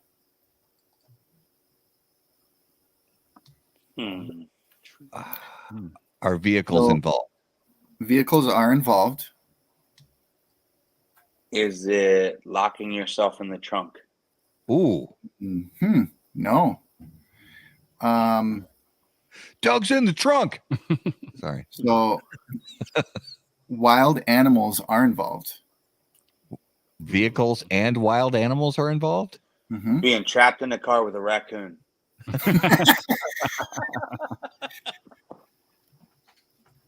Are vehicles involved? Vehicles are involved. Is it locking yourself in the trunk? Ooh. No. Doug's in the trunk. Sorry. So wild animals are involved. Vehicles and wild animals are involved? Mm-hmm. Being trapped in a car with a raccoon.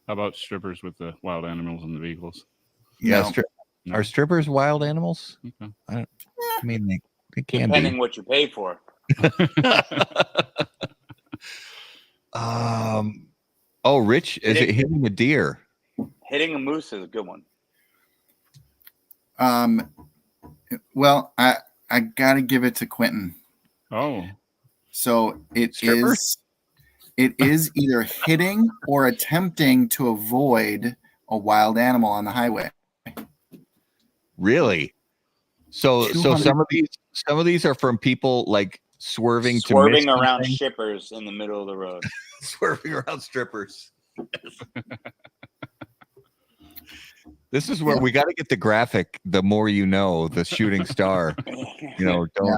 How about strippers with the wild animals in the vehicles? Yeah. No. Are strippers wild animals? Okay. I mean, they can Depending be. what you pay for. Rich, is it hitting a deer? Hitting a moose is a good one. Well, I gotta give it to Quentin. Oh. So it Stripper? is either hitting or attempting to avoid a wild animal on the highway. Really? So 200 some of these are from people like swerving Around shippers in the middle of the road. swerving around strippers. This is where we got to get the graphic. The more you know, the shooting star. Don't. Yeah.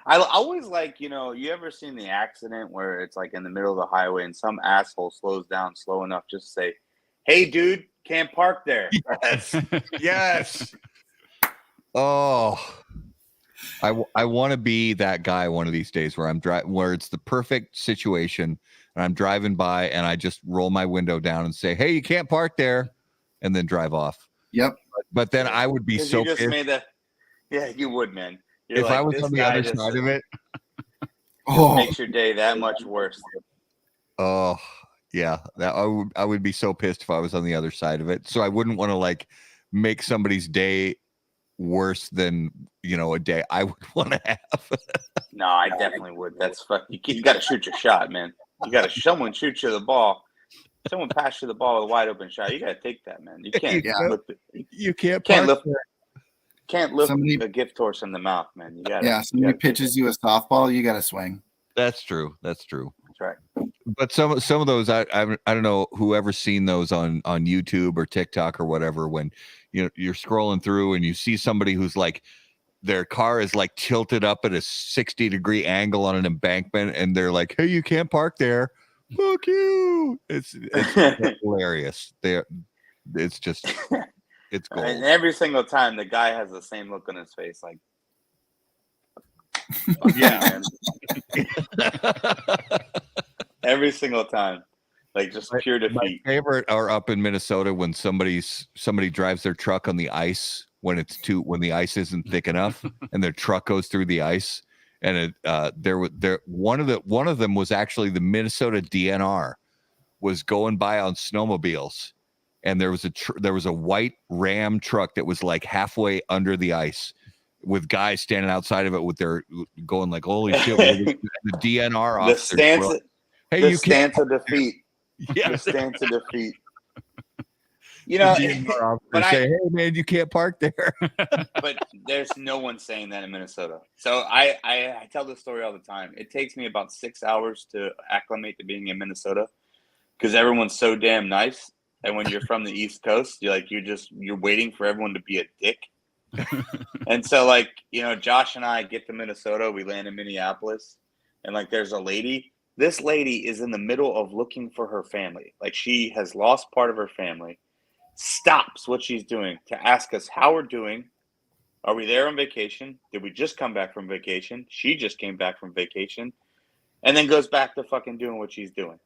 I always like, you ever seen the accident where it's like in the middle of the highway and some asshole slows down slow enough just to say, "Hey, dude, can't park there." Yes. Yes. Oh, I want to be that guy one of these days where I'm driving, where it's the perfect situation, and I'm driving by and I just roll my window down and say, "Hey, you can't park there," and then drive off. Yep. But then I would be so you just pissed. Yeah, you would, man. You're If like, I was this on the guy other just side of it, makes your day that much worse. oh yeah, that I would be so pissed if I was on the other side of it. So I wouldn't want to like make somebody's day worse than a day I would want to have. No, I definitely would. That's you got to shoot your shot, man. You got to someone shoot you the ball. Someone pass you the ball with a wide open shot. You got to take that, man. You can't. You can't lift. Can't lift a gift horse in the mouth, man. You got. Yeah. Somebody pitches you a softball, you got to swing. That's true. That's right. But some of those, I don't know whoever's seen those on YouTube or TikTok or whatever. When you're scrolling through and you see somebody who's like, their car is like tilted up at a 60-degree angle on an embankment, and they're like, "Hey, you can't park there." Fuck you! It's hilarious. It's just it's gold. And every single time, the guy has the same look on his face, like, yeah. Every single time, like just pure defeat. My favorite are up in Minnesota when somebody drives their truck on the ice when the ice isn't thick enough, and their truck goes through the ice. And one of them was actually the Minnesota DNR was going by on snowmobiles, and there was a white Ram truck that was like halfway under the ice, with guys standing outside of it with their going like, "Holy shit!" The DNR officers. The stance of defeat. Yeah, the stance of defeat. You know, but say, hey man, you can't park there. But there's no one saying that in Minnesota. So I tell this story all the time. It takes me about 6 hours to acclimate to being in Minnesota because everyone's so damn nice. And when you're from the East Coast, you're waiting for everyone to be a dick. And so, like, you know, Josh and I get to Minnesota, we land in Minneapolis, and like there's a lady. This lady is in the middle of looking for her family. Like, she has lost part of her family. Stops what she's doing to ask us how we're doing. Are we there on vacation? Did we just come back from vacation? She just came back from vacation, and then goes back to fucking doing what she's doing.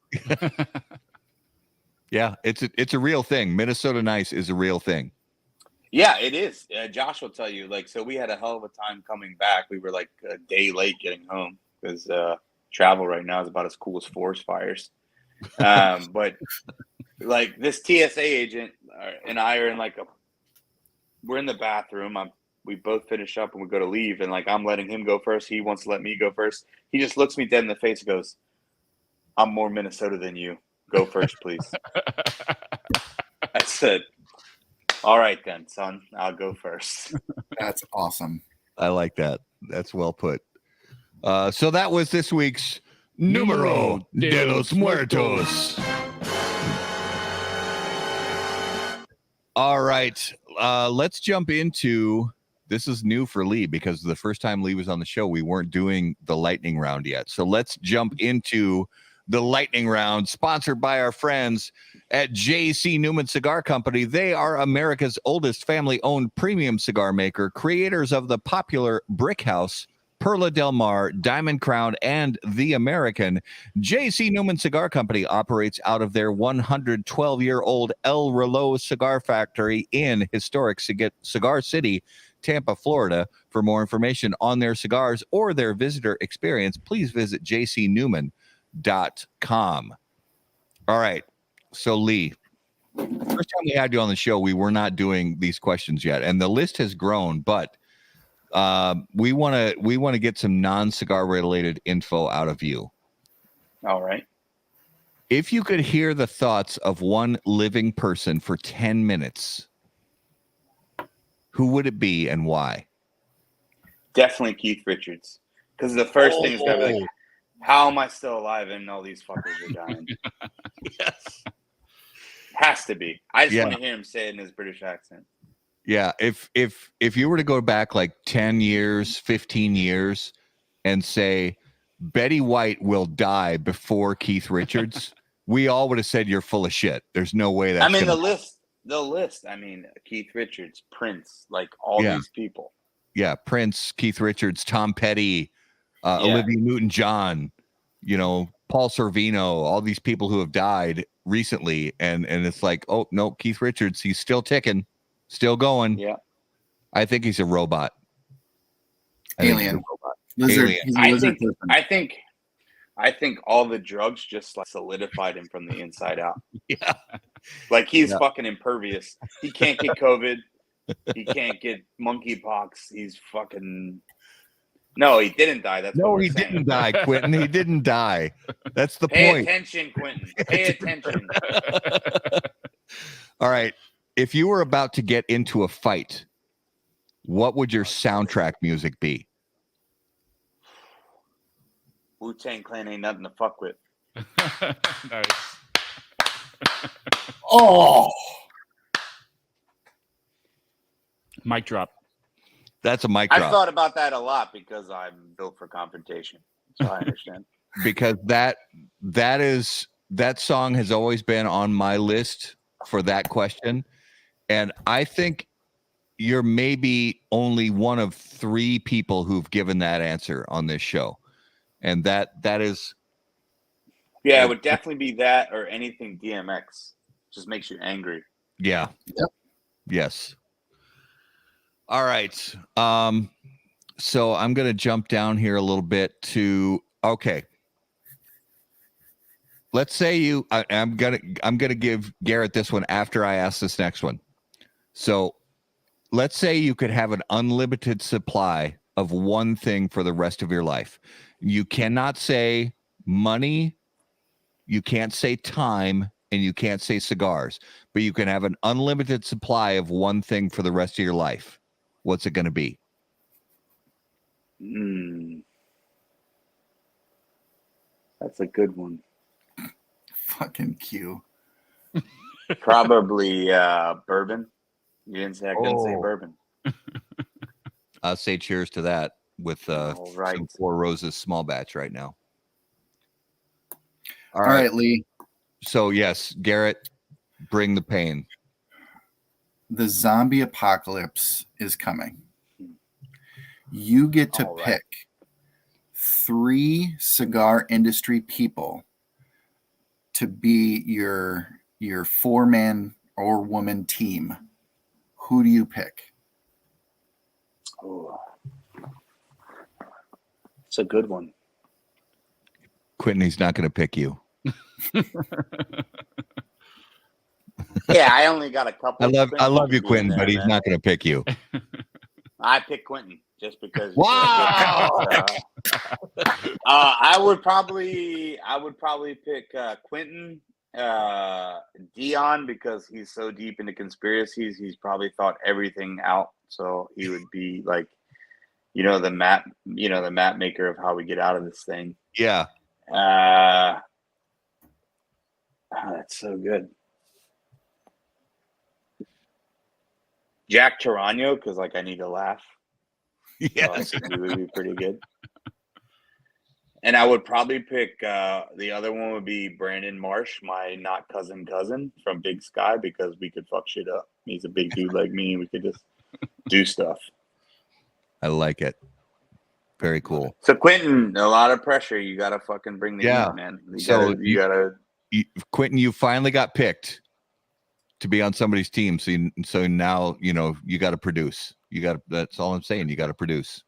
Yeah, it's a real thing. Minnesota nice is a real thing. Yeah, it is. Josh will tell you. Like, so we had a hell of a time coming back. We were like a day late getting home because travel right now is about as cool as forest fires. But like this TSA agent and I are in we're in the bathroom. We both finish up and we go to leave, and like I'm letting him go first. He wants to let me go first. He just looks me dead in the face and goes, "I'm more Minnesota than you. Go first, please." I said, "All right then, son. I'll go first." That's awesome. I like that. That's well put. So that was this week's Numero de los Muertos. All right. Let's jump into, this is new for Lee because the first time Lee was on the show, we weren't doing the lightning round yet. So let's jump into the lightning round, sponsored by our friends at J.C. Newman Cigar Company. They are America's oldest family-owned premium cigar maker, creators of the popular Brick House, Perla Del Mar, Diamond Crown, and The American. J.C. Newman Cigar Company operates out of their 112-year-old El Reloj Cigar Factory in historic Cigar City, Tampa, Florida. For more information on their cigars or their visitor experience, please visit jcnewman.com. All right. So Lee, first time we had you on the show, we were not doing these questions yet, and the list has grown, but we want to get some non-cigar related info out of you. All right. If you could hear the thoughts of one living person for 10 minutes, who would it be and why? Definitely Keith Richards. Because the first thing is going to be like, how am I still alive and all these fuckers are dying? Yes. Has to be. I just want to hear him say it in his British accent. Yeah. If you were to go back like 10 years, 15 years and say Betty White will die before Keith Richards, we all would have said you're full of shit. There's no way that. I mean, the list. I mean, Keith Richards, Prince, like all these people. Yeah. Prince, Keith Richards, Tom Petty, Olivia Newton-John, Paul Sorvino, all these people who have died recently. And it's like, oh, no, Keith Richards, he's still ticking, still going. Yeah. I think he's a robot. Alien. Alien. I think all the drugs just like solidified him from the inside out. Yeah. Like he's fucking impervious. He can't get COVID. He can't get monkeypox. He's fucking... No, he didn't die. That's no, what he saying. Didn't die, Quentin. He didn't die. That's the Pay point. attention, Quentin. Pay attention. All right. If you were about to get into a fight, what would your soundtrack music be? Wu-Tang Clan ain't nothing to fuck with. Nice. Oh, Mic drop. That's a mic drop. I've thought about that a lot because I'm built for confrontation. So I understand. Because that song has always been on my list for that question. And I think you're maybe only one of 3 people who've given that answer on this show. And that is... Yeah, it would definitely be that or anything DMX. Just makes you angry. Yeah. Yep. Yes. All right. So I'm going to jump down here a little bit to, okay. Let's say I'm going to give Garrett this one after I ask this next one. So let's say you could have an unlimited supply of one thing for the rest of your life. You cannot say money, you can't say time, and you can't say cigars, but you can have an unlimited supply of one thing for the rest of your life, what's it going to be? That's a good one. Fucking Q. Probably bourbon. You didn't say I couldn't say bourbon. I'll say cheers to that with All right. some Four Roses small batch right now. All right, Lee. So yes, Garrett, bring the pain. The zombie apocalypse is coming. You get to pick 3 cigar industry people to be your 4-man or woman team. Who do you pick? Oh, it's a good one. Quentin, he's not going to pick you. Yeah, I only got a couple. I love you, Quentin, but he's not going to pick you. I pick Quentin just because. Wow. I would probably pick Quentin, Dion, because he's so deep into conspiracies. He's probably thought everything out, so he would be like, the map maker of how we get out of this thing. Yeah. That's so good. Jack Tarano, because I need to laugh. Yes. So I think he would be pretty good. And I would probably pick the other one would be Brandon Marsh, my not cousin from Big Sky, because we could fuck shit up. He's a big dude like me, and we could just do stuff. I like it. Very cool. So Quentin, a lot of pressure. You gotta fucking bring the heat, man. You gotta. Quentin, you finally got picked to be on somebody's team. So now you got to produce. That's all I'm saying. You got to produce.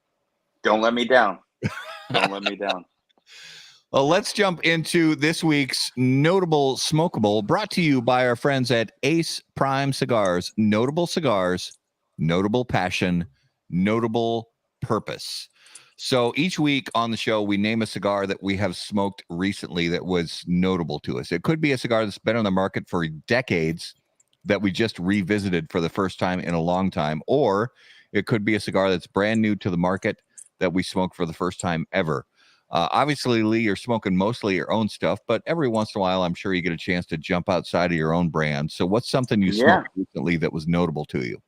Don't let me down. Don't let me down. Well, let's jump into this week's Notable Smokable, brought to you by our friends at Ace Prime Cigars. Notable cigars, notable passion, notable purpose. So each week on the show, we name a cigar that we have smoked recently that was notable to us. It could be a cigar that's been on the market for decades that we just revisited for the first time in a long time, or it could be a cigar that's brand new to the market that we smoked for the first time ever. Obviously, Lee, you're smoking mostly your own stuff, but every once in a while, I'm sure you get a chance to jump outside of your own brand. So what's something you smoked recently that was notable to you?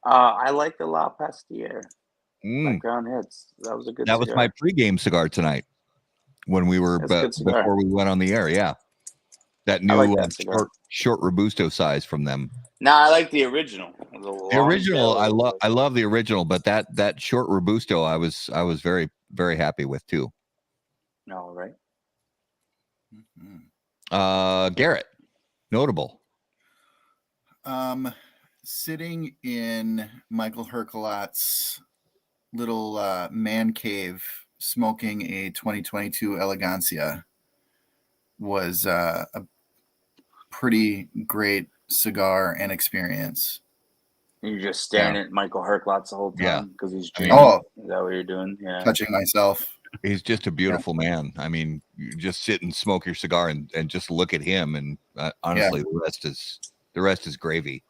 I like the La Pastille. Background hits. That was a good cigar. That was my pregame cigar tonight when we were before we went on the air. Yeah. That new short Robusto size from them. No, I like the original. The original, I love the original, but that short Robusto, I was very, very happy with too. All right. Garrett, notable. Sitting in Michael Hercolat's little man cave, smoking a 2022 Elegancia was a pretty great cigar and experience. You're just staring at Michael Herklotz the whole time because he's dreaming. Is that what you're doing? Yeah. Touching myself. He's just a beautiful man. I mean, you just sit and smoke your cigar and just look at him. And honestly, the rest is gravy.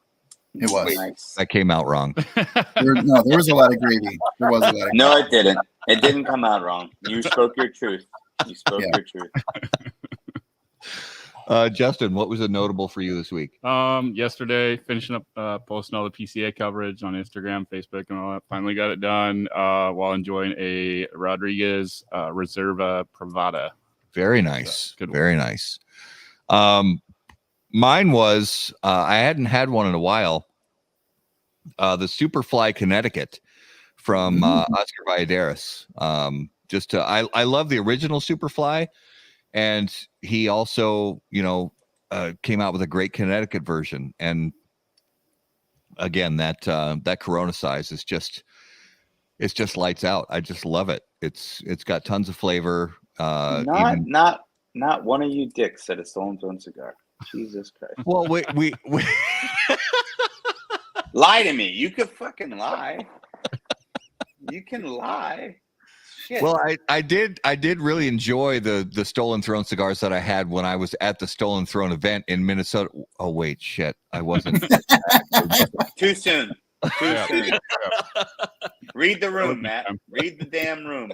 It was. Nice. That came out wrong. There was a lot of gravy. There was a lot of gravy. No, it didn't. It didn't come out wrong. You spoke your truth. You spoke your truth. Justin, what was a notable for you this week? Yesterday, finishing up posting all the PCA coverage on Instagram, Facebook, and all that. Finally got it done while enjoying a Rodriguez Reserva Privada. Very nice. So, very nice. Mine was, I hadn't had one in a while. The Superfly Connecticut from Oscar Valladares. I love the original Superfly. And he also, came out with a great Connecticut version. And again, that Corona size is it's just lights out. I just love it. It's got tons of flavor. Not one of you dicks said a Stolen Throne cigar. Jesus Christ. Well, we lie to me. You could fucking lie. You can lie. shit. Well, I did really enjoy the Stolen Throne cigars that I had when I was at the Stolen Throne event in Minnesota. Oh wait, shit, I wasn't. Too soon. Too Yeah. soon. Read the room, Matt. Read the damn room.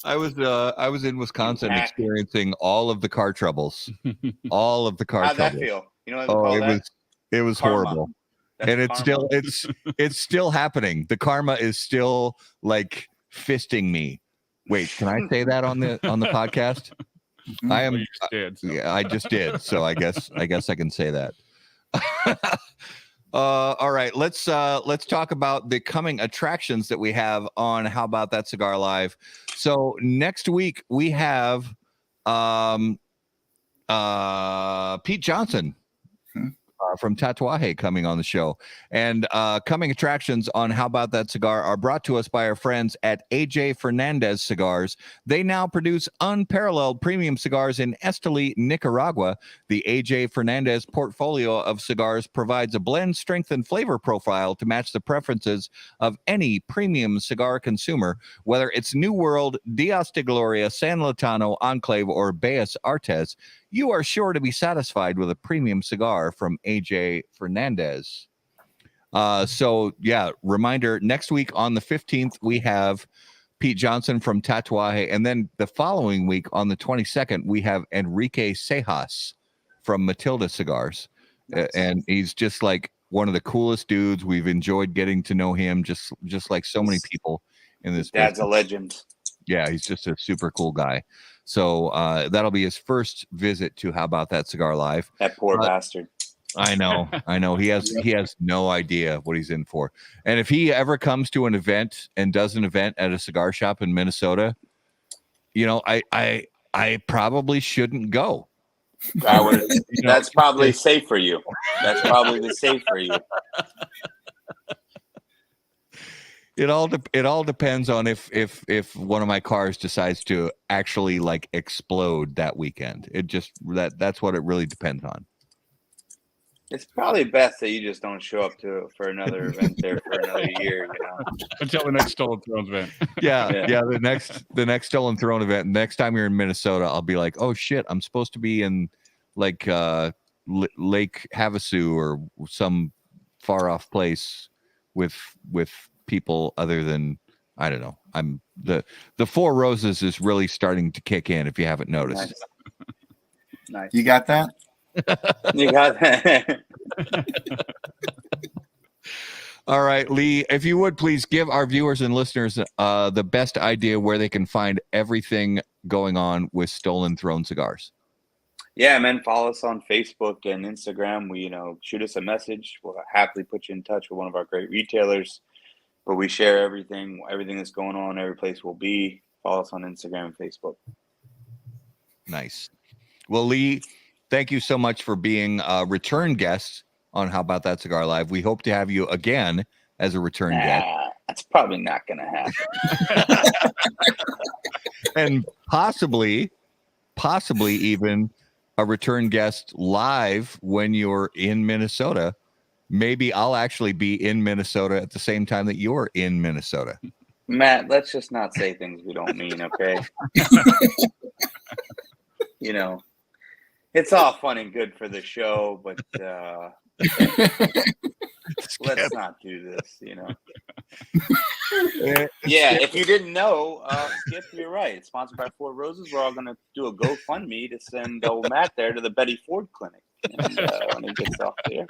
I was in Wisconsin hack. experiencing all of the car troubles. All of the car How'd troubles. that feel? You know what they Oh, call it that? was Karma. horrible. That's And it's karma. it's still happening. The karma is still like fisting me. Wait, can I say that on the podcast? I am. Well, you just did, so. Yeah, I just did. So I guess I can say that. All right, let's talk about the coming attractions that we have on How About That Cigar Live. So next week we have Pete Johnson from Tatuaje coming on the show, and coming attractions on How About That Cigar are brought to us by our friends at AJ Fernandez Cigars. They now produce unparalleled premium cigars in Esteli, Nicaragua. The AJ Fernandez portfolio of cigars provides a blend, strength, and flavor profile to match the preferences of any premium cigar consumer, whether it's New World, Dias de Gloria, San Lotano, Enclave, or Bellas Artes. You are sure to be satisfied with a premium cigar from AJ Fernandez. So yeah, reminder, next week on the 15th, we have Pete Johnson from Tatuaje. And then the following week on the 22nd, we have Enrique Cejas from Matilda Cigars. Nice. And he's just like one of the coolest dudes. We've enjoyed getting to know him, just like so many people in this Dad's business. a legend. Yeah, he's just a super cool guy. So that'll be his first visit to How About That Cigar Live. That poor bastard. I know. He has no idea what he's in for. And if he ever comes to an event and does an event at a cigar shop in Minnesota, you know, I probably shouldn't go. I would. That's probably safe for you. That's probably the safe for you. It all depends on if one of my cars decides to actually like explode that weekend. It just that's what it really depends on. It's probably best that you just don't show up for another event there for another year, you know. Until the next Stolen Throne event. Yeah. The next Stolen Throne event. Next time you're in Minnesota, I'll be like, oh shit, I'm supposed to be in like Lake Havasu or some far off place with people other than, I don't know. I'm the Four Roses is really starting to kick in, if you haven't noticed. Nice. You got that? You got that. All right, Lee, if you would please give our viewers and listeners the best idea where they can find everything going on with Stolen Throne Cigars. Yeah, man, follow us on Facebook and Instagram. We, shoot us a message. We'll happily put you in touch with one of our great retailers. But we share everything that's going on, every place we'll be. Follow us on Instagram and Facebook. Nice. Well, Lee, thank you so much for being a return guest on How About That Cigar Live. We hope to have you again as a return guest. That's probably not going to happen. And possibly even a return guest live when you're in Minnesota. Maybe I'll actually be in Minnesota at the same time that you're in Minnesota. Matt, let's just not say things we don't mean, okay? It's all fun and good for the show, but let's not do this, Yeah, if you didn't know, Skip, you're right. It's sponsored by Four Roses. We're all going to do a GoFundMe to send old Matt there to the Betty Ford Clinic when he gets off there.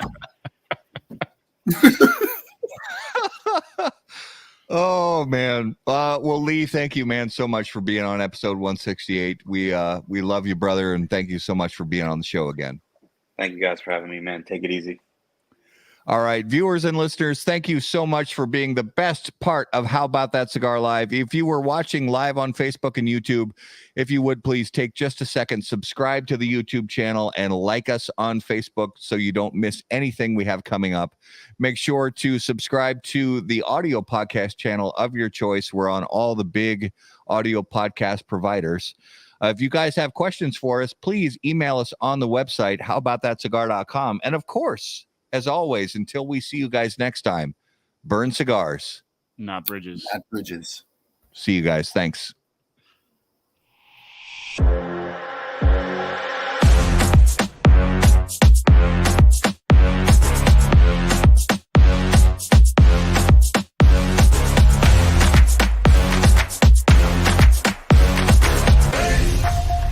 Oh man. Well, Lee, thank you, man, so much for being on episode 168. We love you, brother, and thank you so much for being on the show again. Thank you guys for having me, man. Take it easy. All right, viewers and listeners, thank you so much for being the best part of How About That Cigar Live. If you were watching live on Facebook and YouTube, if you would please take just a second, subscribe to the YouTube channel and like us on Facebook so you don't miss anything we have coming up. Make sure to subscribe to the audio podcast channel of your choice. We're on all the big audio podcast providers. If you guys have questions for us, please email us on the website, howaboutthatcigar.com. And of course, as always, until we see you guys next time, burn cigars. Not bridges. Not bridges. See you guys. Thanks.